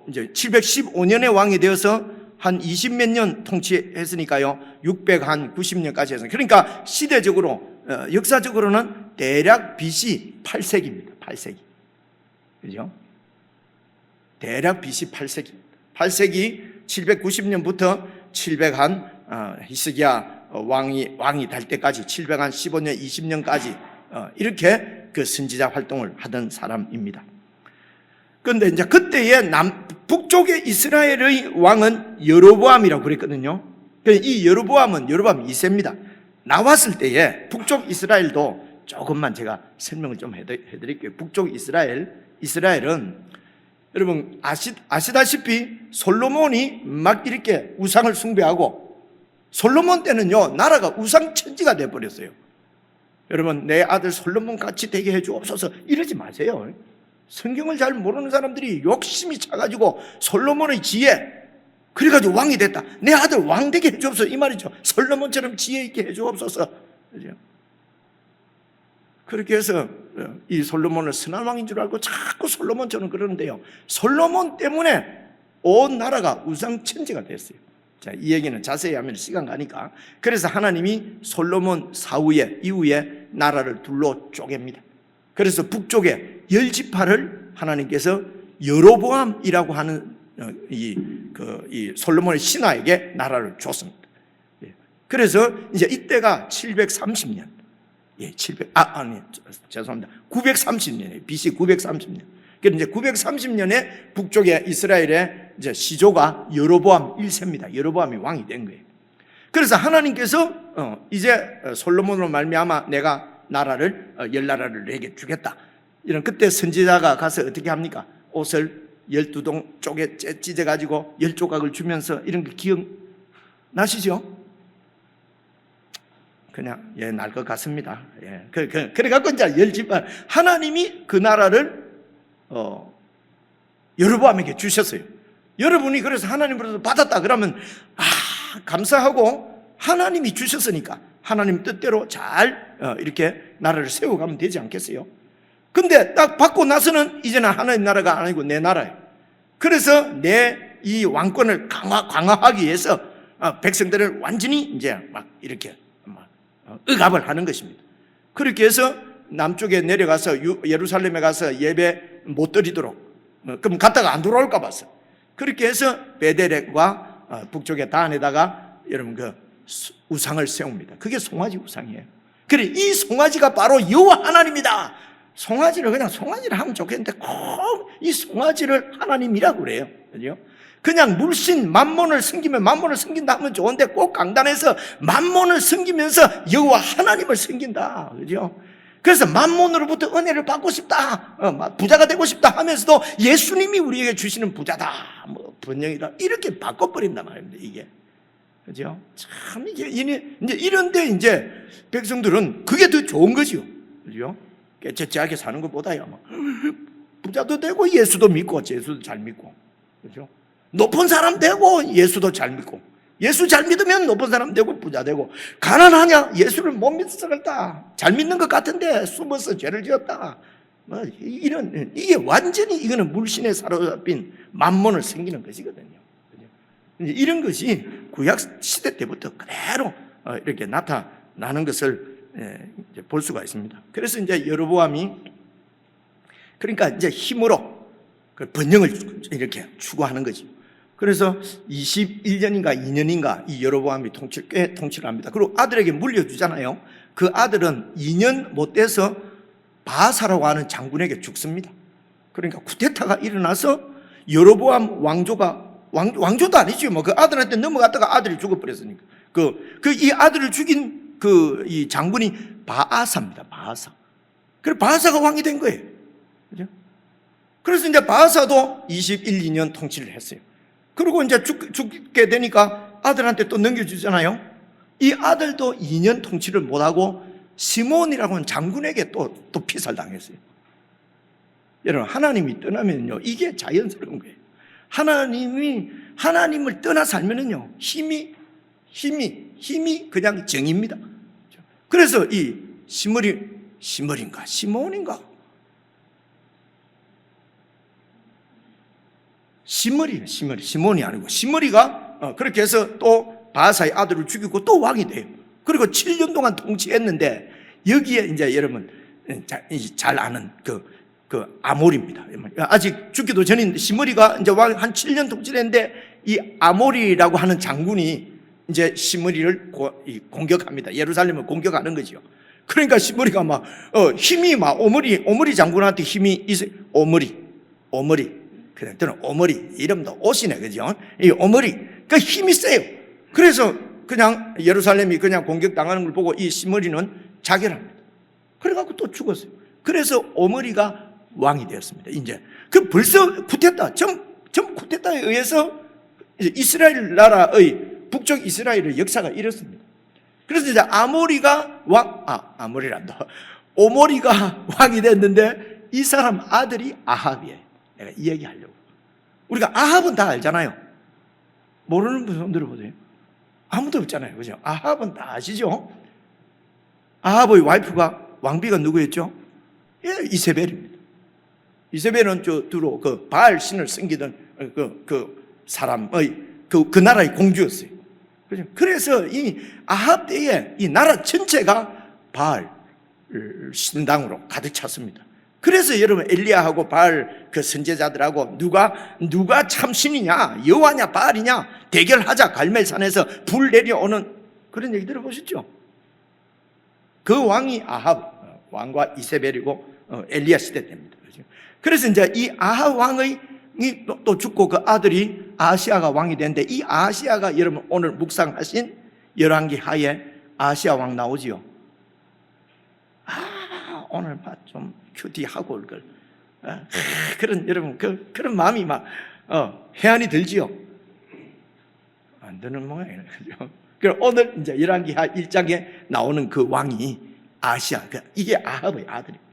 이제 715년에 왕이 되어서 한 20몇 년 통치했으니까요. 690년까지 해서. 그러니까 시대적으로, 역사적으로는 대략 BC 8세기입니다. 8세기. 그죠? 대략 BC 8세기. 8세기 790년부터 히스기야 왕이 될 때까지 715년, 20년까지 이렇게 그 선지자 활동을 하던 사람입니다. 그런데 이제 그때의 북쪽의 이스라엘의 왕은 여로보암이라고 그랬거든요. 이 여로보암은 2세입니다. 나왔을 때에 북쪽 이스라엘도 조금만 제가 설명을 좀 해드릴게요. 북쪽 이스라엘은 여러분 아시다시피 솔로몬이 막 이렇게 우상을 숭배하고, 솔로몬 때는요 나라가 우상천지가 돼버렸어요. 여러분 내 아들 솔로몬 같이 되게 해주옵소서 이러지 마세요. 성경을 잘 모르는 사람들이 욕심이 차가지고 솔로몬의 지혜, 그래가지고 왕이 됐다. 내 아들 왕 되게 해주옵소서 이 말이죠. 솔로몬처럼 지혜 있게 해주옵소서. 그죠? 그렇게 해서 이 솔로몬을 선한 왕인 줄 알고 자꾸 솔로몬처럼 그러는데요, 솔로몬 때문에 온 나라가 우상천지가 됐어요. 자, 이 얘기는 자세히 하면 시간 가니까. 그래서 하나님이 솔로몬 이후에 나라를 둘로 쪼갭니다. 그래서 북쪽에 10지파를 하나님께서 여로보암이라고 하는 이 솔로몬의 신하에게 나라를 줬습니다. 그래서 이제 이때가 730년. 예, 930년에 BC 930년. 그런데 이제 930년에 북쪽에 이스라엘의 이제 시조가 여로보암 1세입니다. 여로보암이 왕이 된 거예요. 그래서 하나님께서 이제 솔로몬으로 말미암아 내가 나라를 10나라를 내게 주겠다. 이런 그때 선지자가 가서 어떻게 합니까? 옷을 12동 쪽에 찢어가지고 10조각을 주면서 이런 거 기억나시죠? 그냥 날 것 같습니다. 그래갖고 이제 10지파 하나님이 그 나라를 여로보암에게 주셨어요. 여러분이 그래서 하나님으로부터 받았다 그러면 감사하고 하나님이 주셨으니까 하나님 뜻대로 잘 이렇게 나라를 세워가면 되지 않겠어요? 근데 딱 받고 나서는 이제는 하나님 나라가 아니고 내 나라예요. 그래서 내 이 왕권을 강화하기 위해서 백성들을 완전히 이제 막 이렇게 억압을 하는 것입니다. 그렇게 해서 남쪽에 내려가서 예루살렘에 가서 예배 못 드리도록 그럼 갔다가 안 돌아올까 봐서 그렇게 해서 베델과 북쪽의 단에다가 여러분 그 우상을 세웁니다. 그게 송아지 우상이에요. 그래 이 송아지가 바로 여호와 하나님이다. 송아지를 그냥 송아지를 하면 좋겠는데 꼭 이 송아지를 하나님이라고 그래요. 그죠? 그냥 물신 만몬을 섬기면 만몬을 섬긴다 하면 좋은데 꼭 강단에서 만몬을 섬기면서 여호와 하나님을 섬긴다. 그죠? 그래서 만몬으로부터 은혜를 받고 싶다. 부자가 되고 싶다 하면서도 예수님이 우리에게 주시는 부자다. 번영이다. 이렇게 바꿔버린단 말입니다. 이게. 그죠? 참, 이제 이런데 이제 백성들은 그게 더 좋은 거죠. 그죠? 깨끗하게 사는 것보다요. 부자도 되고 예수도 믿고 예수도 잘 믿고. 그죠? 높은 사람 되고 예수도 잘 믿고. 예수 잘 믿으면 높은 사람 되고 부자 되고. 가난하냐? 예수를 못 믿어서 그렇다. 잘 믿는 것 같은데 숨어서 죄를 지었다. 이게 완전히 이거는 물신에 사로잡힌 만몬을 섬기는 것이거든요. 이런 것이 구약 시대 때부터 그대로 이렇게 나타나는 것을 볼 수가 있습니다. 그래서 이제 여로보암이 그러니까 이제 힘으로 그 번영을 이렇게 추구하는 거죠. 그래서 21년인가 2년인가 이 여로보암이 꽤 통치를 합니다. 그리고 아들에게 물려주잖아요. 그 아들은 2년 못 돼서 바하사라고 하는 장군에게 죽습니다. 그러니까 쿠데타가 일어나서 여로보암 왕조도 아니죠. 뭐 그 아들한테 넘어갔다가 아들이 죽어버렸으니까. 이 아들을 죽인 이 장군이 바하사입니다. 바하사. 그래서 바하사가 왕이 된 거예요. 그죠? 그래서 이제 바하사도 21, 2년 통치를 했어요. 그리고 이제 죽게 되니까 아들한테 또 넘겨주잖아요. 이 아들도 2년 통치를 못하고 시몬이라고 하는 장군에게 또 피살당했어요. 여러분, 하나님이 떠나면요, 이게 자연스러운 거예요. 하나님을 떠나 살면은요, 힘이 그냥 정입니다. 그래서 이 시몬인가? 시몬이 아니고 시므리가 그렇게 해서 또 바하사의 아들을 죽이고 또 왕이 돼요. 그리고 7년 동안 통치했는데 여기에 이제 여러분 잘 아는 그 아몰입니다. 아직 죽기도 전인데 시므리가 이제 왕 한 7년 통치를 했는데 이 아몰이라고 하는 장군이 이제 시므리를 공격합니다. 예루살렘을 공격하는 거죠. 그러니까 시므리가 힘이 오므리 장군한테 힘이 있어요. 오므리. 그냥 저는 오므리 이름도 옷이네, 그죠? 이 오므리 그 힘이 세요. 그래서 그냥 예루살렘이 그냥 공격당하는 걸 보고 이 시므리는 자결합니다. 그래갖고 또 죽었어요. 그래서 오므리가 왕이 되었습니다. 이제 벌써 쿠데타, 전 쿠데타에 의해서 이스라엘 나라의 북쪽 이스라엘의 역사가 이렇습니다. 그래서 이제 오므리가 왕이 됐는데 이 사람 아들이 아합이에요. 내가 이 얘기 하려고. 우리가 아합은 다 알잖아요. 모르는 분 손 들어보세요. 아무도 없잖아요. 그죠? 아합은 다 아시죠? 아합의 왕비가 누구였죠? 예, 이세벨입니다. 이세벨은 주로 그 바알 신을 섬기던 그 사람의 그 나라의 공주였어요. 그죠? 그래서 이 아합 때에 이 나라 전체가 바알 신당으로 가득 찼습니다. 그래서 여러분 엘리야하고 바알 그 선제자들하고 누가 참 신이냐, 여호와냐 바알이냐 대결하자 갈멜산에서 불 내려오는 그런 얘기 들어보셨죠? 그 왕이 아합 왕과 이세벨이고 엘리야 시대 때입니다. 그렇죠? 그래서 이제 이 아합 왕의 또 죽고 그 아들이 아하시아가 왕이 됐는데, 이 아하시아가 여러분 오늘 묵상하신 열왕기 하에 아하시아 왕 나오지요. 오늘 좀 큐티하고 올 걸. 그런 여러분 그런 마음이 막 해안이 들지요. 안 드는 모양이에요. 그죠? 그럼 오늘 이제 열왕기 하 1장에 나오는 그 왕이 아하시아, 이게 아합의 아들입니다.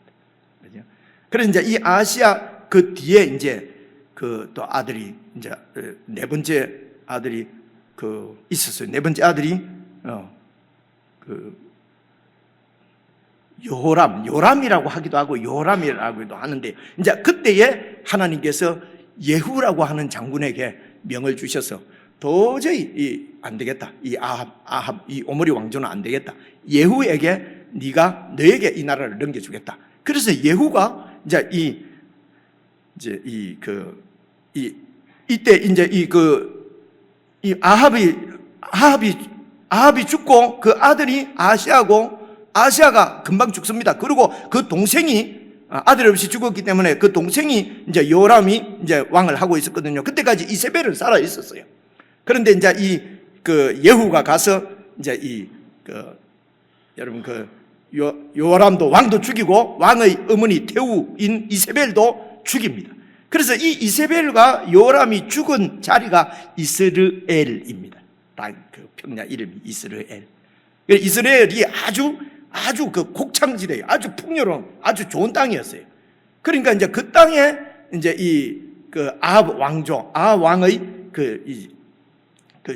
그죠? 그래서 이제 이 아하시아 그 뒤에 이제 그 또 아들이 이제 네 번째 아들이 있었어요. 네 번째 아들이 요람이라고 하기도 하고 요람이라고도 하는데, 이제 그때에 하나님께서 예후라고 하는 장군에게 명을 주셔서 도저히 안 되겠다. 이 아합 이 오므리 왕조는 안 되겠다. 예후에게 너에게 이 나라를 넘겨주겠다. 그래서 예후가 이때 이제 이 아합이 죽고 그 아들이 아하시아가 금방 죽습니다. 그리고 그 동생이 아들 없이 죽었기 때문에 그 동생이 이제 요람이 이제 왕을 하고 있었거든요. 그때까지 이세벨은 살아 있었어요. 그런데 이제 예후가 가서 이제 여러분 요람도 왕도 죽이고 왕의 어머니 태우인 이세벨도 죽입니다. 그래서 이 이세벨과 요람이 죽은 자리가 이스르엘입니다. 그 평야 이름이 이스르엘. 이스라엘이 아주 그 곡창지대예요. 아주 풍요로운, 아주 좋은 땅이었어요. 그러니까 이제 그 땅에 이제 아합 왕의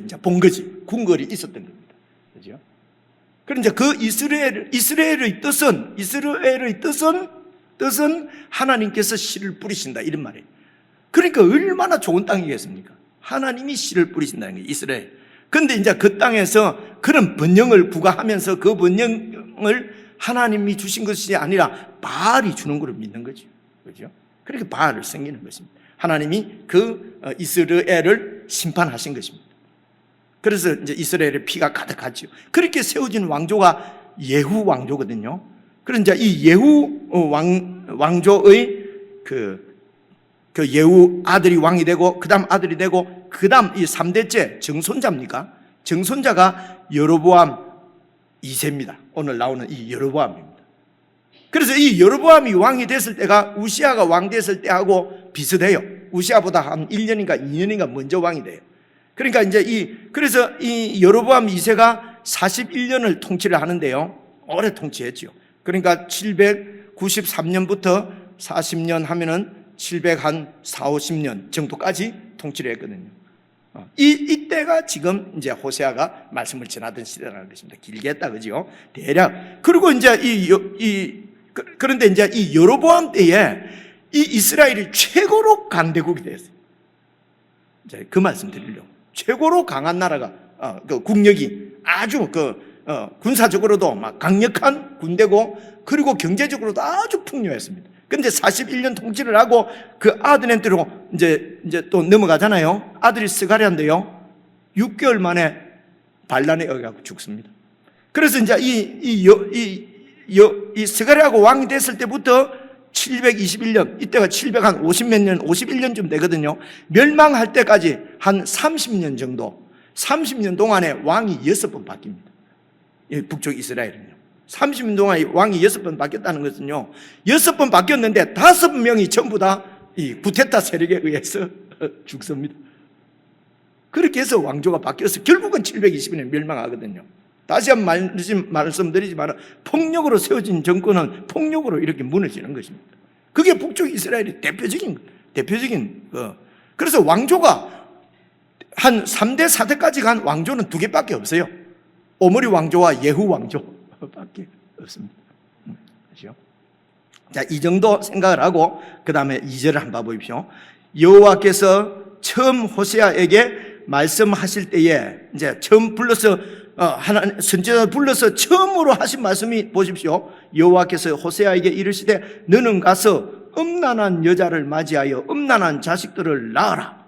이제 본거지, 궁궐이 있었던 겁니다. 그죠? 그런데 그 이스라엘의 뜻은 하나님께서 씨를 뿌리신다, 이런 말이에요. 그러니까 얼마나 좋은 땅이겠습니까? 하나님이 씨를 뿌리신다는 게 이스라엘. 그런데 이제 그 땅에서 그런 번영을 부과하면서 그 번영을 하나님이 주신 것이 아니라 바알이 주는 것을 믿는 거죠. 그죠? 그렇게 바알을 섬기는 것입니다. 하나님이 이스라엘을 심판하신 것입니다. 그래서 이제 이스라엘의 피가 가득하죠. 그렇게 세워진 왕조가 예후 왕조거든요. 그래서 이제 이 예후 왕조의 그 예후 아들이 왕이 되고, 그 다음 아들이 되고, 그 다음 이 3대째 정손자입니까? 정손자가 여로보암 2세입니다. 오늘 나오는 이 여로보암입니다. 그래서 이 여로보암이 왕이 됐을 때가 우시아가 왕 됐을 때하고 비슷해요. 우시아보다 한 1년인가 2년인가 먼저 왕이 돼요. 그러니까 이제 그래서 이 여로보암 2세가 41년을 통치를 하는데요. 오래 통치했죠. 그러니까 793년부터 40년 하면은 740, 50년 정도까지 통치를 했거든요. 이때가 지금 이제 호세아가 말씀을 전하던 시대라는 것입니다. 길게 했다, 그죠? 대략. 그리고 이제 그런데 이제 이 여로보암 때에 이 이스라엘이 최고로 강대국이 됐어요. 이제 그 말씀 드리려고. 최고로 강한 나라가, 그 국력이 아주 군사적으로도 막 강력한 군대고, 그리고 경제적으로도 아주 풍요했습니다. 근데 41년 통치를 하고 그 아들한테로 이제 또 넘어가잖아요. 아들이 스가랴인데요, 6개월 만에 반란에 의해서 죽습니다. 그래서 이제 이 스가랴가 왕이 됐을 때부터 721년, 이때가 750몇 년, 51년쯤 되거든요. 멸망할 때까지 한 30년 정도, 30년 동안에 왕이 6번 바뀝니다. 북쪽 이스라엘은요. 30년 동안 왕이 6번 바뀌었다는 것은요, 6번 바뀌었는데 5명이 전부 다 이 구테타 세력에 의해서 죽습니다. 그렇게 해서 왕조가 바뀌어서 결국은 720년에 멸망하거든요. 다시 한번 말씀드리지만 폭력으로 세워진 정권은 폭력으로 이렇게 무너지는 것입니다. 그게 북쪽 이스라엘의 대표적인 그래서 왕조가 한 3대 4대까지 간 왕조는 2개밖에 없어요. 오므리 왕조와 예후 왕조밖에 없습니다. 그렇죠? 자, 이 정도 생각을 하고 그 다음에 2절을 한번 봐보십시오. 여호와께서 처음 호세아에게 말씀하실 때에 이제 처음 불러서 하나님 선지자를 불러서 처음으로 하신 말씀이, 보십시오. 여호와께서 호세아에게 이르시되 너는 가서 음란한 여자를 맞이하여 음란한 자식들을 낳아라.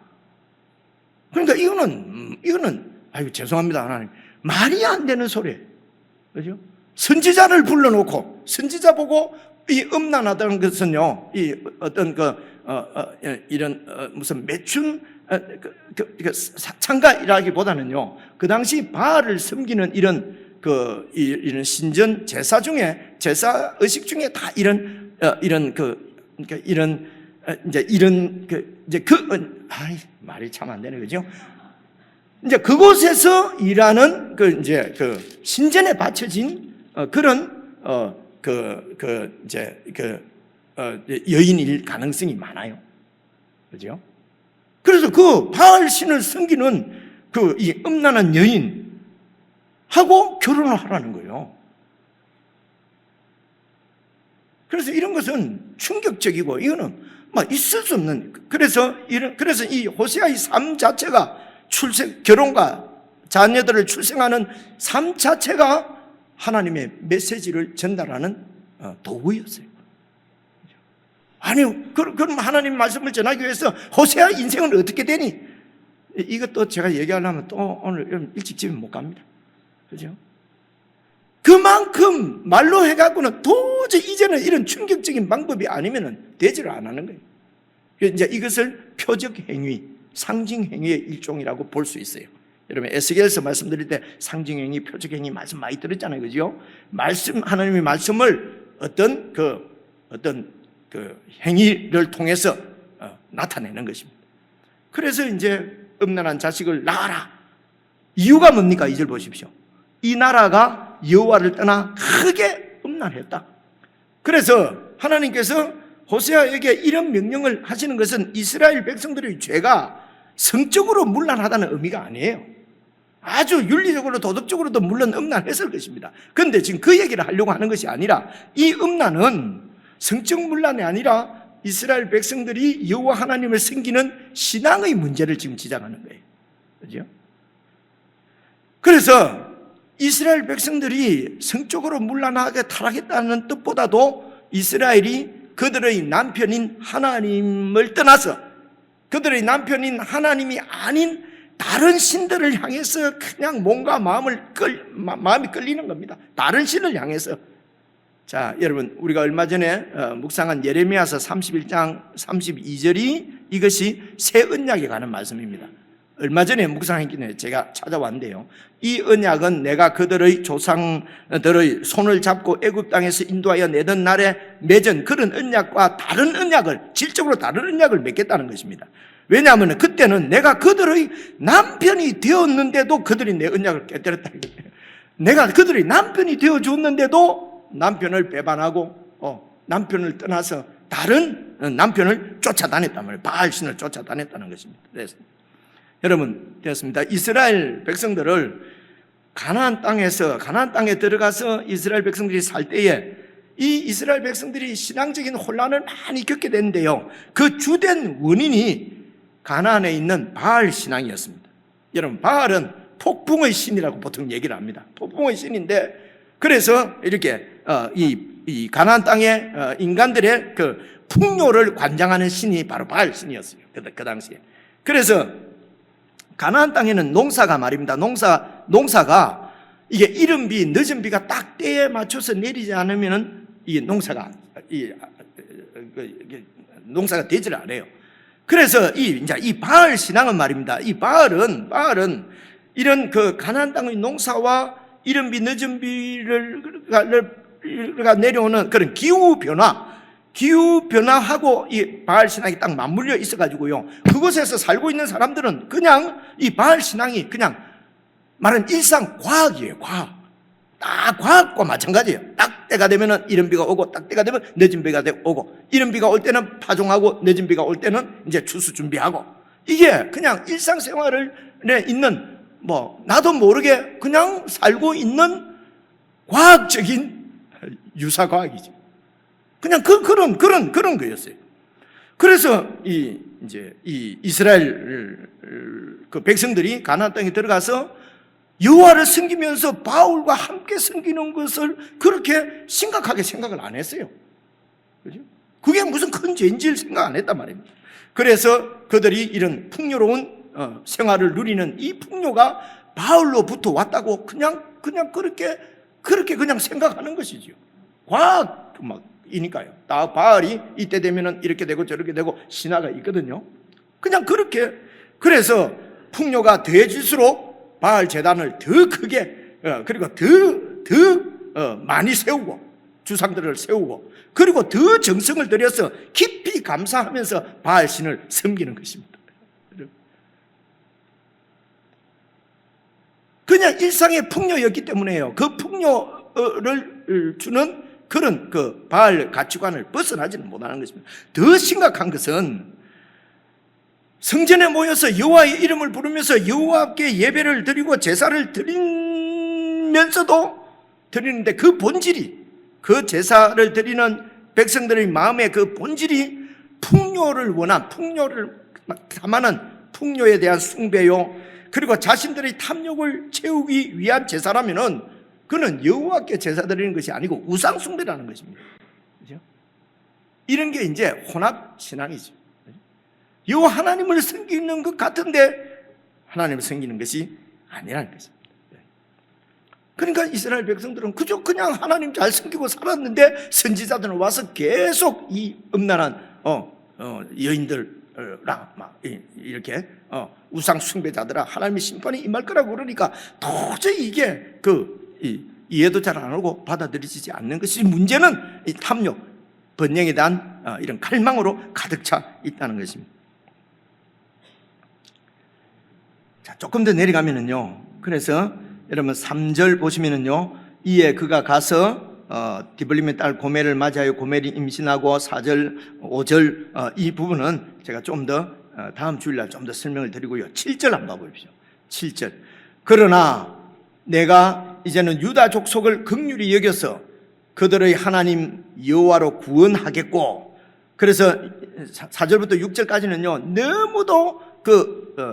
그러니까 이거는 아유 죄송합니다 하나님, 말이 안 되는 소리예요. 그렇죠? 선지자를 불러놓고 선지자 보고 이 음란하다는 것은요, 이 어떤 이런 무슨 매춘 참가이라기보다는요, 그 당시 바알을 섬기는 이런 신전 제사 중에 제사 의식 중에 다 말이 참 안 되네, 그죠? 이제 그곳에서 일하는 신전에 바쳐진 그런 여인일 가능성이 많아요, 그죠? 그래서 그 바알 신을 섬기는 이 음란한 여인하고 결혼을 하라는 거예요. 그래서 이런 것은 충격적이고 이거는 있을 수 없는, 그래서 이 호세아의 삶 자체가 결혼과 자녀들을 출생하는 삶 자체가 하나님의 메시지를 전달하는 도구였어요. 아니, 그럼 하나님 말씀을 전하기 위해서 호세아 인생은 어떻게 되니? 이것도 제가 얘기하려면 또 오늘 일찍 집에 못 갑니다. 그죠? 그만큼 말로 해갖고는 도저히 이제는 이런 충격적인 방법이 아니면은 되지를 안 하는 거예요. 이제 이것을 표적 행위, 상징 행위의 일종이라고 볼 수 있어요. 여러분, 에스겔서 말씀드릴 때 상징 행위, 표적 행위 말씀 많이 들었잖아요, 그죠? 하나님의 말씀을 어떤 행위를 통해서 나타내는 것입니다. 그래서 이제 음란한 자식을 낳아라. 이유가 뭡니까? 2절 보십시오. 이 나라가 여호와를 떠나 크게 음란했다. 그래서 하나님께서 호세아에게 이런 명령을 하시는 것은 이스라엘 백성들의 죄가 성적으로 문란하다는 의미가 아니에요. 아주 윤리적으로 도덕적으로도 물론 음란했을 것입니다. 그런데 지금 그 얘기를 하려고 하는 것이 아니라 이 음란은 성적 문란이 아니라 이스라엘 백성들이 여호와 하나님을 섬기는 신앙의 문제를 지금 지적하는 거예요. 그렇죠? 그래서 이스라엘 백성들이 성적으로 문란하게 타락했다는 뜻보다도 이스라엘이 그들의 남편인 하나님을 떠나서 그들의 남편인 하나님이 아닌 다른 신들을 향해서 그냥 뭔가 마음이 끌리는 겁니다. 다른 신을 향해서. 자, 여러분, 우리가 얼마 전에 묵상한 예레미야서 31장 32절이 이것이 새 언약에 관한 말씀입니다. 얼마 전에 묵상했기는 제가 찾아왔는데요, 이 언약은 내가 그들의 조상들의 손을 잡고 애굽 땅에서 인도하여 내던 날에 맺은 그런 언약과 다른 언약을, 질적으로 다른 언약을 맺겠다는 것입니다. 왜냐하면 그때는 내가 그들의 남편이 되었는데도 그들이 내 언약을 깨뜨렸다. 내가 그들의 남편이 되어줬는데도 남편을 배반하고 남편을 떠나서 다른 남편을 쫓아다녔단 말이에요. 바알신을 쫓아다녔다는 것입니다. 그래서 여러분, 되었습니다. 이스라엘 백성들을 가나안 땅에 들어가서 이스라엘 백성들이 살 때에 이 이스라엘 백성들이 신앙적인 혼란을 많이 겪게 됐는데요, 그 주된 원인이 가나안에 있는 바알 신앙이었습니다. 여러분, 바알은 폭풍의 신이라고 보통 얘기를 합니다. 폭풍의 신인데, 그래서 이렇게 이 가나안 땅의 인간들의 그 풍요를 관장하는 신이 바로 바알 신이었어요. 그 당시에. 그래서 가나안 땅에는 농사가 말입니다. 농사가 이게 이른 비, 늦은 비가 딱 때에 맞춰서 내리지 않으면은 이 농사가 되지를 않아요. 그래서 이 바알 신앙은 말입니다. 이 바알은 이런 그 가나안 땅의 농사와 이른 비, 늦은 비가 내려오는 그런 기후 변화하고 이 바알 신앙이 딱 맞물려 있어가지고요, 그곳에서 살고 있는 사람들은 그냥 이 바알 신앙이 그냥 말은 일상 과학이에요. 딱 과학과 마찬가지예요. 딱 때가 되면은 이른 비가 오고, 딱 때가 되면 늦은 비가 오고, 이른 비가 올 때는 파종하고, 늦은 비가 올 때는 이제 추수 준비하고, 이게 그냥 일상생활에 있는 나도 모르게 그냥 살고 있는 과학적인 유사과학이죠. 그냥 그런 거였어요. 그래서 이 이스라엘 그 백성들이 가나안 땅에 들어가서 여호와를 섬기면서 바울과 함께 섬기는 것을 그렇게 심각하게 생각을 안 했어요. 그죠? 그게 무슨 큰 죄인지를 생각 안 했단 말입니다. 그래서 그들이 이런 풍요로운 생활을 누리는 이 풍요가 바울로부터 왔다고 그냥 그렇게 그렇게 그냥 생각하는 것이죠. 과학 이니까요. 다 바알이 이때 되면은 이렇게 되고 저렇게 되고 신화가 있거든요. 그냥 그렇게. 그래서 풍요가 더해질수록 바알 제단을 더 크게 그리고 더 많이 세우고 주상들을 세우고 그리고 더 정성을 들여서 깊이 감사하면서 바알 신을 섬기는 것입니다. 그냥 일상의 풍요였기 때문에요. 그 풍요를 주는 그런 그 바알 가치관을 벗어나지는 못하는 것입니다. 더 심각한 것은 성전에 모여서 여호와의 이름을 부르면서 여호와께 예배를 드리고 제사를 드리면서도 드리는데 그 본질이, 그 제사를 드리는 백성들의 마음의 그 본질이 풍요를 탐하는 풍요에 대한 숭배요, 그리고 자신들의 탐욕을 채우기 위한 제사라면은 그는 여호와께 제사 드리는 것이 아니고 우상 숭배라는 것입니다. 그렇죠? 이런 게 이제 혼합 신앙이죠. 여호와 하나님을 섬기는 것 같은데 하나님을 섬기는 것이 아니라는 것입니다. 그러니까 이스라엘 백성들은 그저 그냥 하나님 잘 섬기고 살았는데 선지자들은 와서 계속 이 음란한 여인들랑 막 이렇게 우상 숭배자들아 하나님의 심판이 임할 거라고 그러니까 도저히 이게 이해도 잘 안 하고 받아들이지 않는 것이, 문제는 이 탐욕, 번영에 대한 이런 갈망으로 가득 차 있다는 것입니다. 자, 조금 더 내려가면은요, 그래서 여러분 3절 보시면은요, 이에 그가 가서 디블림의 딸 고멜을 맞이하여 고멜이 임신하고 4절, 5절 이 부분은 제가 좀 더 다음 주일날 좀 더 설명을 드리고요. 7절 한번 봐보십시오. 7절. 그러나 내가 이제는 유다 족속을 긍휼히 여겨서 그들의 하나님 여호와로 구원하겠고, 그래서 4절부터 6절까지는요 너무도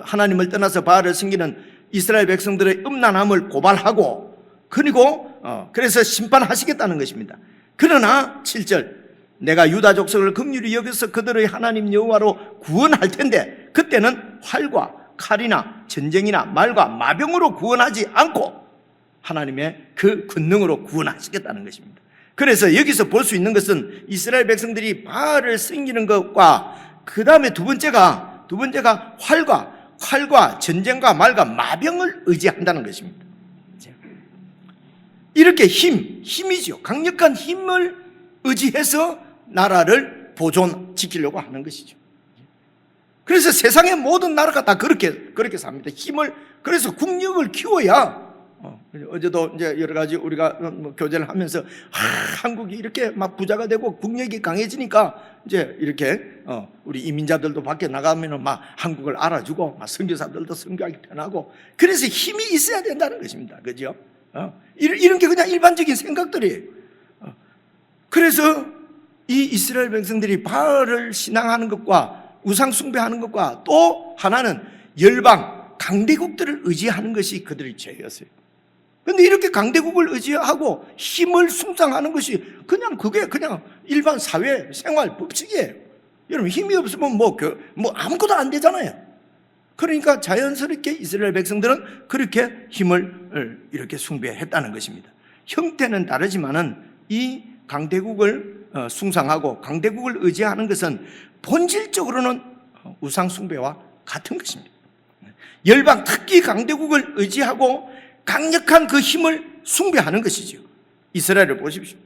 하나님을 떠나서 바알을 섬기는 이스라엘 백성들의 음란함을 고발하고, 그리고 그래서 심판하시겠다는 것입니다. 그러나 7절, 내가 유다 족속을 긍휼히 여겨서 그들의 하나님 여호와로 구원할 텐데 그때는 활과 칼이나 전쟁이나 말과 마병으로 구원하지 않고 하나님의 그 권능으로 구원하시겠다는 것입니다. 그래서 여기서 볼 수 있는 것은 이스라엘 백성들이 바알을 섬기는 것과 그 다음에 두 번째가 활과 전쟁과 말과 마병을 의지한다는 것입니다. 이렇게 힘이죠. 강력한 힘을 의지해서 나라를 보존시키려고 하는 것이죠. 그래서 세상의 모든 나라가 다 그렇게 삽니다. 그래서 국력을 키워야, 어제도 이제 여러 가지 우리가 교제를 하면서 한국이 이렇게 막 부자가 되고 국력이 강해지니까 이제 이렇게 우리 이민자들도 밖에 나가면은 막 한국을 알아주고 막 선교사들도 선교하기 편하고, 그래서 힘이 있어야 된다는 것입니다. 그죠? 이런 게 그냥 일반적인 생각들이에요. 그래서 이 이스라엘 백성들이 바알을 신앙하는 것과 우상 숭배하는 것과 또 하나는 열방 강대국들을 의지하는 것이 그들의 죄였어요. 그런데 이렇게 강대국을 의지하고 힘을 숭상하는 것이 그게 그냥 일반 사회 생활 법칙이에요. 여러분, 힘이 없으면 뭐 아무것도 안 되잖아요. 그러니까 자연스럽게 이스라엘 백성들은 그렇게 힘을 이렇게 숭배했다는 것입니다. 형태는 다르지만은 이 강대국을 숭상하고 강대국을 의지하는 것은 본질적으로는 우상 숭배와 같은 것입니다. 열방, 특히 강대국을 의지하고 강력한 그 힘을 숭배하는 것이죠. 이스라엘을 보십시오.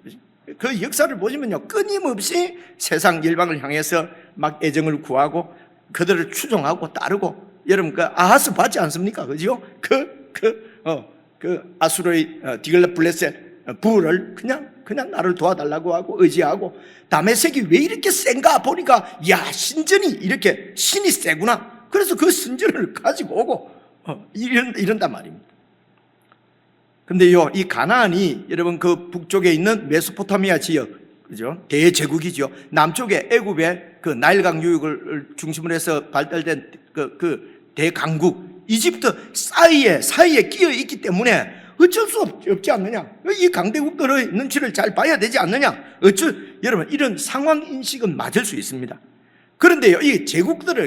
그 역사를 보시면요, 끊임없이 세상 열방을 향해서 막 애정을 구하고 그들을 추종하고 따르고, 여러분 그 아하스 봤지 않습니까? 그죠? 그 아수르의 디글랏블레셋 부를 그냥 나를 도와달라고 하고 의지하고, 다메섹이 왜 이렇게 센가 보니까 야, 신전이 이렇게 신이 세구나. 그래서 그 신전을 가지고 오고 이런단 말입니다. 근데요, 이 가나안이 여러분 그 북쪽에 있는 메소포타미아 지역, 그죠? 대제국이죠. 남쪽에 애굽의 그 나일강 유역을 중심으로 해서 발달된 그 대강국 이집트 사이에 끼어 있기 때문에 어쩔 수 없지 않느냐. 이 강대국들의 눈치를 잘 봐야 되지 않느냐. 여러분, 이런 상황 인식은 맞을 수 있습니다. 그런데요, 이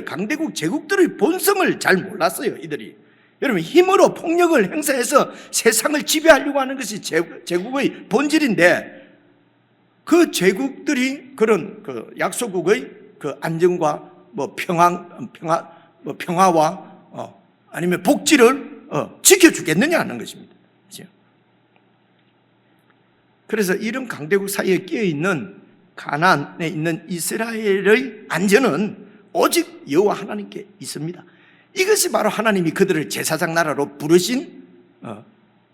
강대국 제국들의 본성을 잘 몰랐어요, 이들이. 여러분, 힘으로 폭력을 행사해서 세상을 지배하려고 하는 것이 제국의 본질인데, 그 제국들이 그런 그 약소국의 그 안정과 평화와 아니면 복지를 지켜주겠느냐 하는 것입니다. 그렇죠? 그래서 이런 강대국 사이에 끼어 있는 가나안에 있는 이스라엘의 안전은 오직 여호와 하나님께 있습니다. 이것이 바로 하나님이 그들을 제사장 나라로 부르신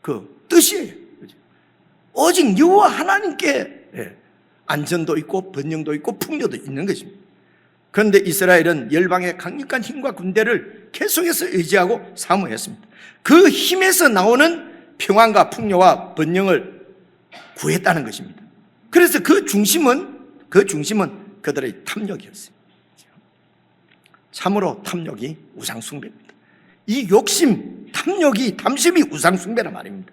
그 뜻이에요. 그렇죠? 오직 여호와 하나님께 안전도 있고 번영도 있고 풍요도 있는 것입니다. 그런데 이스라엘은 열방의 강력한 힘과 군대를 계속해서 의지하고 사모했습니다. 그 힘에서 나오는 평안과 풍요와 번영을 구했다는 것입니다. 그래서 그 중심은 그들의 탐욕이었어요. 참으로 탐욕이 우상숭배입니다. 이 욕심, 탐욕이, 탐심이 우상숭배란 말입니다.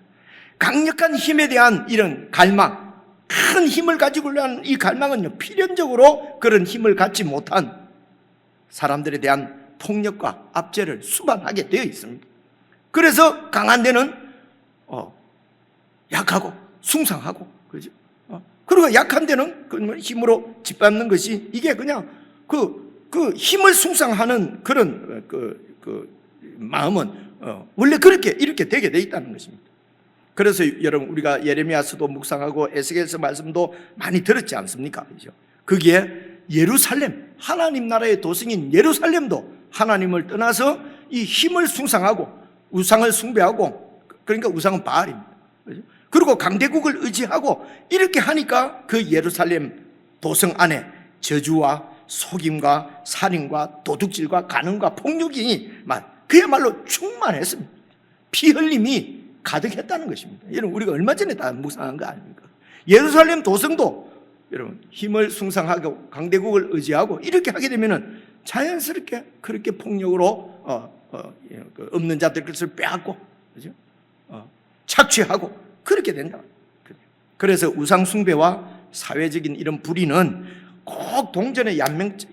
강력한 힘에 대한 이런 갈망, 큰 힘을 가지고 하는 이 갈망은요, 필연적으로 그런 힘을 갖지 못한 사람들에 대한 폭력과 압제를 수반하게 되어 있습니다. 그래서 강한 데는 약하고 숭상하고, 그죠? 그리고 약한 데는 힘으로 짓밟는 것이, 이게 그냥 그 힘을 숭상하는 그런 마음은 원래 이렇게 되게 돼 있다는 것입니다. 그래서 여러분, 우리가 예레미야서도 묵상하고 에스겔서 말씀도 많이 들었지 않습니까? 그죠? 거기에 예루살렘, 하나님 나라의 도성인 예루살렘도 하나님을 떠나서 이 힘을 숭상하고 우상을 숭배하고, 그러니까 우상은 바알입니다. 그죠? 그리고 강대국을 의지하고 이렇게 하니까 그 예루살렘 도성 안에 저주와 속임과 살인과 도둑질과 간음과 폭력이 그야말로 충만했습니다. 피 흘림이 가득했다는 것입니다. 여러분, 우리가 얼마 전에 다 묵상한 거 아닙니까? 예루살렘 도성도 여러분 힘을 숭상하고 강대국을 의지하고 이렇게 하게 되면은 자연스럽게 그렇게 폭력으로 없는 자들 것을 빼앗고, 그죠? 착취하고 그렇게 된다. 그래서 우상 숭배와 사회적인 이런 불의는 꼭 동전의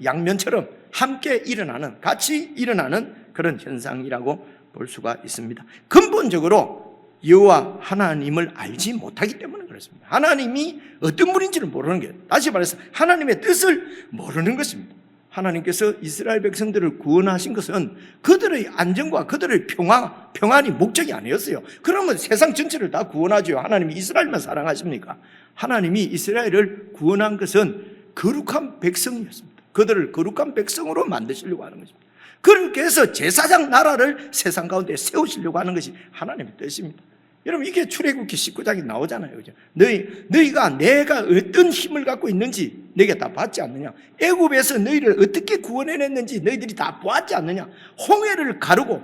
양면처럼 함께 일어나는, 같이 일어나는 그런 현상이라고 볼 수가 있습니다. 근본적으로 여호와 하나님을 알지 못하기 때문에 그렇습니다. 하나님이 어떤 분인지를 모르는 게, 다시 말해서 하나님의 뜻을 모르는 것입니다. 하나님께서 이스라엘 백성들을 구원하신 것은 그들의 안정과 그들의 평안이 목적이 아니었어요. 그러면 세상 전체를 다 구원하죠. 하나님이 이스라엘만 사랑하십니까? 하나님이 이스라엘을 구원한 것은 거룩한 백성이었습니다. 그들을 거룩한 백성으로 만드시려고 하는 것입니다. 그렇게 해서 제사장 나라를 세상 가운데 세우시려고 하는 것이 하나님의 뜻입니다. 여러분, 이게 출애굽기 19장에 나오잖아요. 그죠? 너희가 내가 어떤 힘을 갖고 있는지 너희가 다 봤지 않느냐? 애굽에서 너희를 어떻게 구원해냈는지 너희들이 다 보았지 않느냐? 홍해를 가르고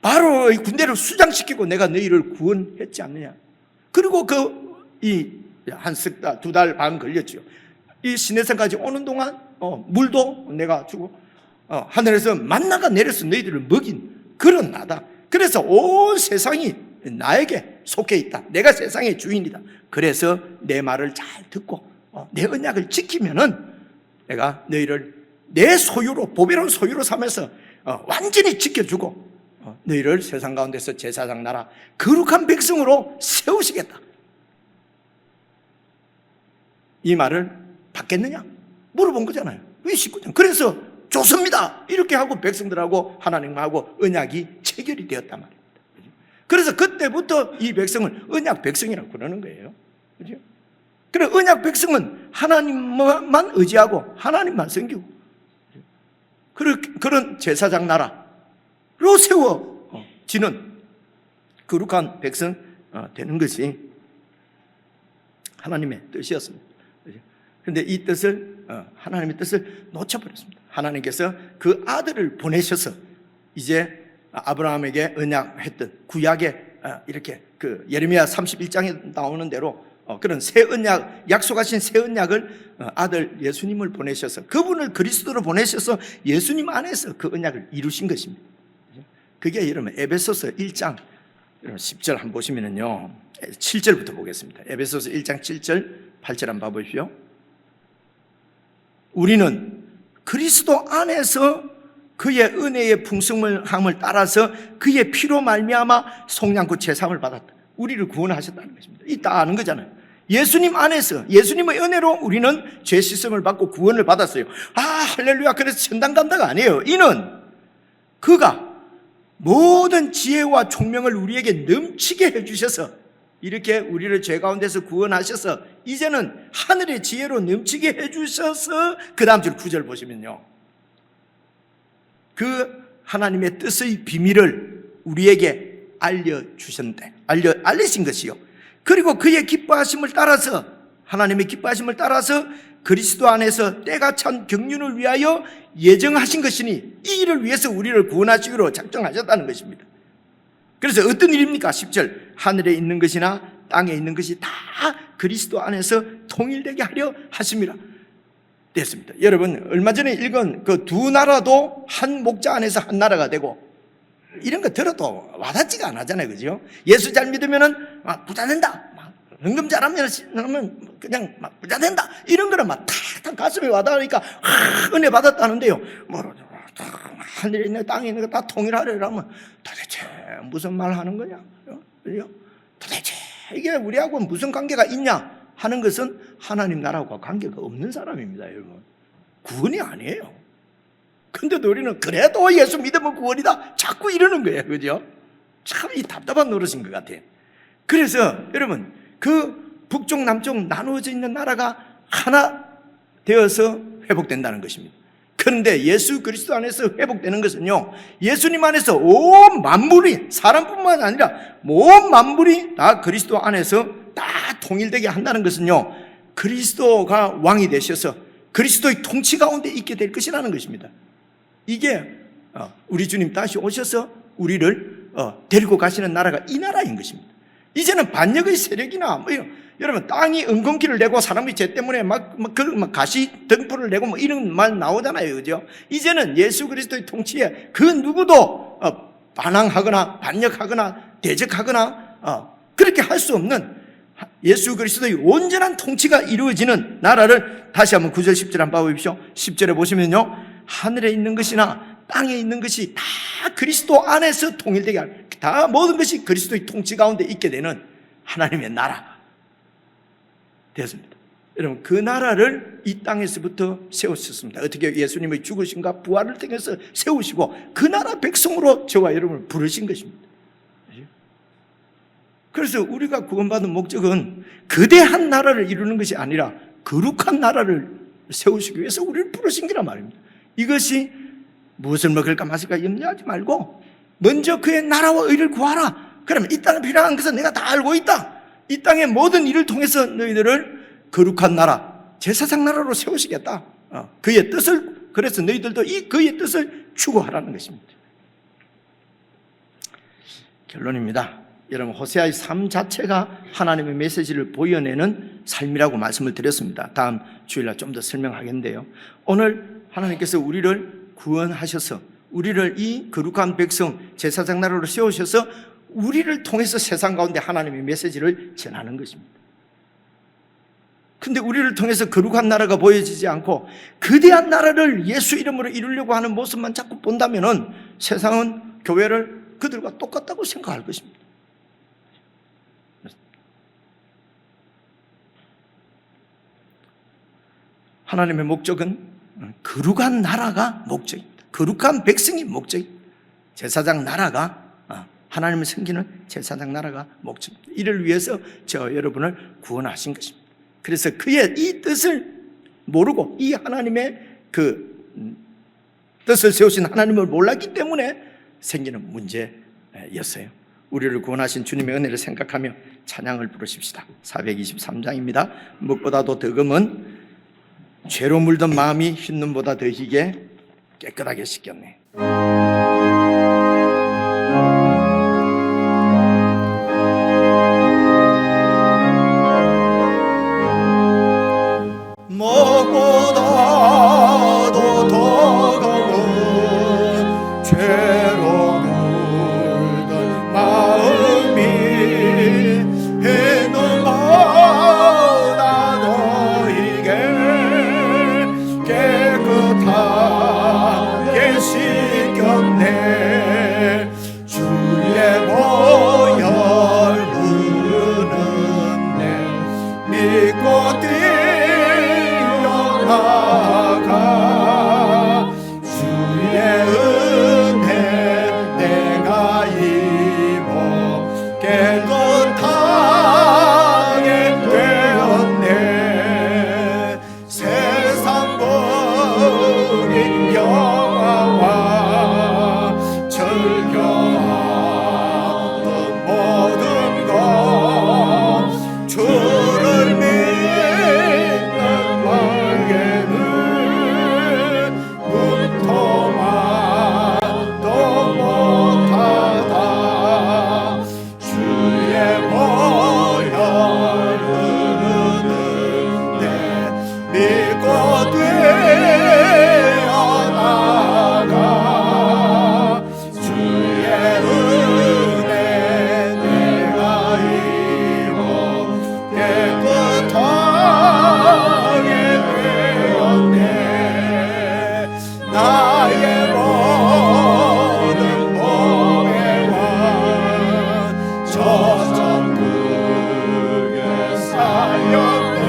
바로의 군대를 수장시키고 내가 너희를 구원했지 않느냐? 그리고 한 석 달, 2달 반 걸렸죠. 이 시내산까지 오는 동안 물도 내가 주고 하늘에서 만나가 내려서 너희들을 먹인 그런 나다. 그래서 온 세상이 나에게 속해 있다. 내가 세상의 주인이다. 그래서 내 말을 잘 듣고 내 언약을 지키면은 내가 너희를 내 소유로, 보배로운 소유로 삼아서 완전히 지켜주고 너희를 세상 가운데서 제사장 나라, 거룩한 백성으로 세우시겠다. 이 말을 받겠느냐? 물어본 거잖아요. 왜 19장? 그래서 좋습니다. 이렇게 하고 백성들하고 하나님하고 언약이 체결이 되었단 말입니다. 그래서 그때부터 이 백성을 언약 백성이라고 그러는 거예요. 그죠? 그래, 언약 백성은 하나님만 의지하고 하나님만 섬기고 그런 제사장 나라로 세워지는 거룩한 백성 되는 것이 하나님의 뜻이었습니다. 그런데 이 뜻을, 하나님의 뜻을 놓쳐버렸습니다. 하나님께서 그 아들을 보내셔서 이제 아브라함에게 언약했던 구약에 이렇게 그 예레미야 31장에 나오는 대로 그런 새 언약, 약속하신 새 언약을 아들 예수님을 보내셔서, 그분을 그리스도로 보내셔서 예수님 안에서 그 언약을 이루신 것입니다. 그게 여러분 에베소서 1장 10절 한번 보시면은요, 7절부터 보겠습니다. 에베소서 1장 7절 8절 한번 봐보십시오. 우리는 그리스도 안에서 그의 은혜의 풍성함을 따라서 그의 피로 말미암아 속량구 제사함을 받았다. 우리를 구원하셨다는 것입니다. 이 다 아는 거잖아요. 예수님 안에서 예수님의 은혜로 우리는 죄 씻음을 받고 구원을 받았어요. 아, 할렐루야. 그래서 천당 간다가 아니에요. 이는 그가 모든 지혜와 총명을 우리에게 넘치게 해주셔서 이렇게 우리를 죄 가운데서 구원하셔서 이제는 하늘의 지혜로 넘치게 해주셔서 그 다음 줄 9절 보시면요, 그 하나님의 뜻의 비밀을 우리에게 알려주셨는데 알리신 것이요, 그리고 그의 기뻐하심을 따라서, 하나님의 기뻐하심을 따라서 그리스도 안에서 때가 찬 경륜을 위하여 예정하신 것이니 이 일을 위해서 우리를 구원하시기로 작정하셨다는 것입니다. 그래서 어떤 일입니까? 10절, 하늘에 있는 것이나 땅에 있는 것이 다 그리스도 안에서 통일되게 하려 하심이라 됐습니다. 여러분, 얼마 전에 읽은 그 두 나라도 한 목자 안에서 한 나라가 되고, 이런 거 들어도 와닿지가 않았잖아요. 그죠? 예수 잘 믿으면은 막 부자 된다, 막 헌금 잘하면 그냥 막 부자 된다, 이런 거는 막 탁탁 가슴에 와닿으니까 은혜 받았다는데요, 하늘에 있는 땅에 있는 거 다 통일하려면 도대체 무슨 말 하는 거냐? 그죠? 도대체 이게 우리하고 무슨 관계가 있냐 하는 것은 하나님 나라와 관계가 없는 사람입니다. 여러분, 구원이 아니에요. 근데도 우리는 그래도 예수 믿으면 구원이다 자꾸 이러는 거예요. 그죠? 참 이 답답한 노릇인 것 같아요. 그래서 여러분, 그 북쪽 남쪽 나누어져 있는 나라가 하나 되어서 회복된다는 것입니다. 그런데 예수 그리스도 안에서 회복되는 것은요, 예수님 안에서 온 만물이, 사람뿐만 아니라 온 만물이 다 그리스도 안에서 다 통일되게 한다는 것은요, 그리스도가 왕이 되셔서 그리스도의 통치 가운데 있게 될 것이라는 것입니다. 이게 우리 주님 다시 오셔서 우리를 데리고 가시는 나라가 이 나라인 것입니다. 이제는 반역의 세력이나 여러분, 땅이 은근키를 내고 사람이 죄 때문에 막 가시 등불을 내고 뭐 이런 말 나오잖아요. 그죠? 이제는 예수 그리스도의 통치에 그 누구도 반항하거나 반역하거나 대적하거나 그렇게 할 수 없는 예수 그리스도의 온전한 통치가 이루어지는 나라를 다시 한번 9절 10절 한번 봐보십시오. 10절에 보시면요, 하늘에 있는 것이나 땅에 있는 것이 다 그리스도 안에서 통일되게 할, 다 모든 것이 그리스도의 통치 가운데 있게 되는 하나님의 나라 되었습니다. 여러분, 그 나라를 이 땅에서부터 세우셨습니다. 어떻게? 예수님의 죽으심과 부활을 통해서 세우시고 그 나라 백성으로 저와 여러분을 부르신 것입니다. 그래서 우리가 구원받은 목적은 거대한 나라를 이루는 것이 아니라 거룩한 나라를 세우시기 위해서 우리를 부르신 거란 말입니다. 이것이 무엇을 먹을까 마실까 염려하지 말고 먼저 그의 나라와 의를 구하라. 그러면 이 땅에 필요한 것은 내가 다 알고 있다. 이 땅의 모든 일을 통해서 너희들을 거룩한 나라, 제사장 나라로 세우시겠다. 그의 뜻을, 그래서 너희들도 이 그의 뜻을 추구하라는 것입니다. 결론입니다. 여러분, 호세아의 삶 자체가 하나님의 메시지를 보여내는 삶이라고 말씀을 드렸습니다. 다음 주일날 좀 더 설명하겠는데요, 오늘 하나님께서 우리를 구원하셔서 우리를 이 거룩한 백성 제사장 나라로 세우셔서 우리를 통해서 세상 가운데 하나님의 메시지를 전하는 것입니다. 근데 우리를 통해서 거룩한 나라가 보여지지 않고 거대한 나라를 예수 이름으로 이루려고 하는 모습만 자꾸 본다면은 세상은 교회를 그들과 똑같다고 생각할 것입니다. 하나님의 목적은 거룩한 나라가 목적입니다. 거룩한 백성이 목적입니다. 제사장 나라가, 하나님을 섬기는 제사장 나라가 목적입니다. 이를 위해서 저 여러분을 구원하신 것입니다. 그래서 그의 이 뜻을 모르고 이 하나님의 그 뜻을 세우신 하나님을 몰랐기 때문에 생기는 문제였어요. 우리를 구원하신 주님의 은혜를 생각하며 찬양을 부르십시다. 423장입니다. 무엇보다도 덕음은 죄로 물든 마음이 흰눈보다 더 희게 깨끗하게 씻겼네. 무엇보다도 더거운 죄로 물든 마음이 흰눈보다 더 희게 깨끗하게 씻겼네. 모든 것 주를 믿는 나에게는 눈토만도 못하다. 주의 보혈 흐르는데 믿고 뛰어나가. 주의 은혜 내가 입어 깨끗하게 되었네. 나의 모든 복의 왕 저 천국에 살렸네.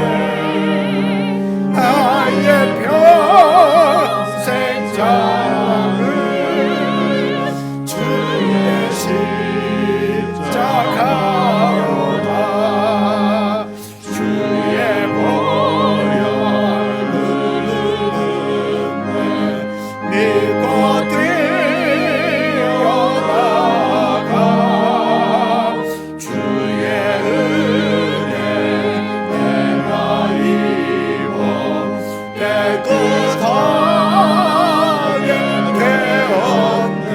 나의 평생 자랑은 주의 십자가로다. 주의 보혈 흐르는데 믿고 뛰어나가. 주의 은혜 내가 입어 깨끗하게 되었네.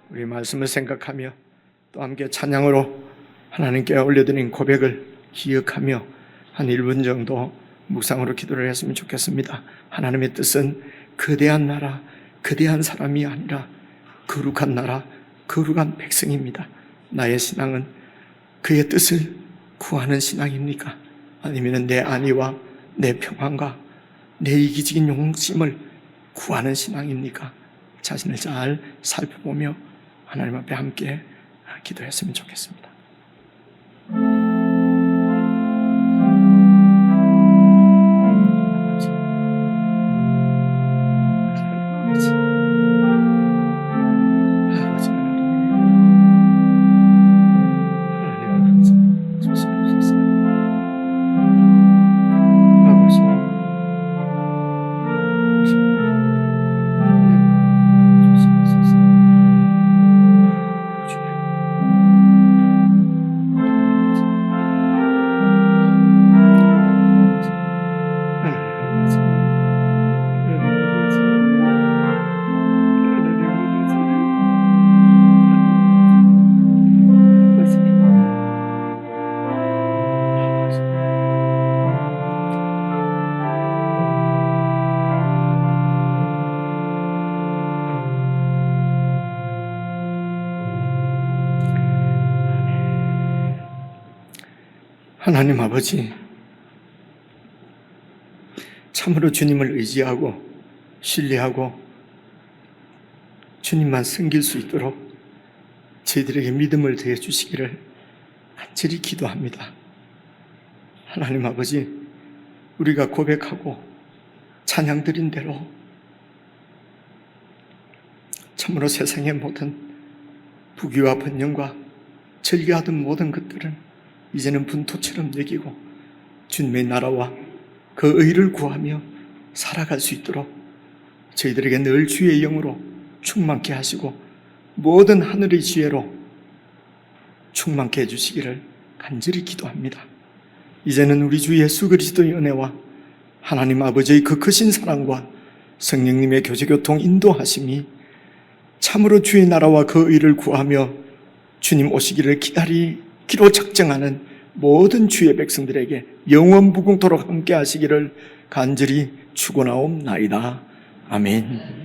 우리 말씀을 생각하며 또 함께 찬양으로 하나님께 올려드린 고백을 기억하며 한 1분 정도 묵상으로 기도를 했으면 좋겠습니다. 하나님의 뜻은 거대한 나라, 거대한 사람이 아니라 거룩한 나라, 거룩한 백성입니다. 나의 신앙은 그의 뜻을 구하는 신앙입니까? 아니면 내 안위와 내 평안과 내 이기적인 욕심을 구하는 신앙입니까? 자신을 잘 살펴보며 하나님 앞에 함께 기도했으면 좋겠습니다. 하나님 아버지, 참으로 주님을 의지하고 신뢰하고 주님만 섬길 수 있도록 저희들에게 믿음을 더해 주시기를 간절히 기도합니다. 하나님 아버지, 우리가 고백하고 찬양드린 대로 참으로 세상의 모든 부귀와 번영과 즐겨하던 모든 것들은 이제는 분토처럼 여기고 주님의 나라와 그 의를 구하며 살아갈 수 있도록 저희들에게 늘 주의 영으로 충만케 하시고 모든 하늘의 지혜로 충만케 해주시기를 간절히 기도합니다. 이제는 우리 주 예수 그리스도의 은혜와 하나님 아버지의 그 크신 사랑과 성령님의 교제교통 인도하심이 참으로 주의 나라와 그 의를 구하며 주님 오시기를 기다리기로 작정하는 모든 주의 백성들에게 영원 무궁토록 함께 하시기를 간절히 축원하옵나이다. 아멘.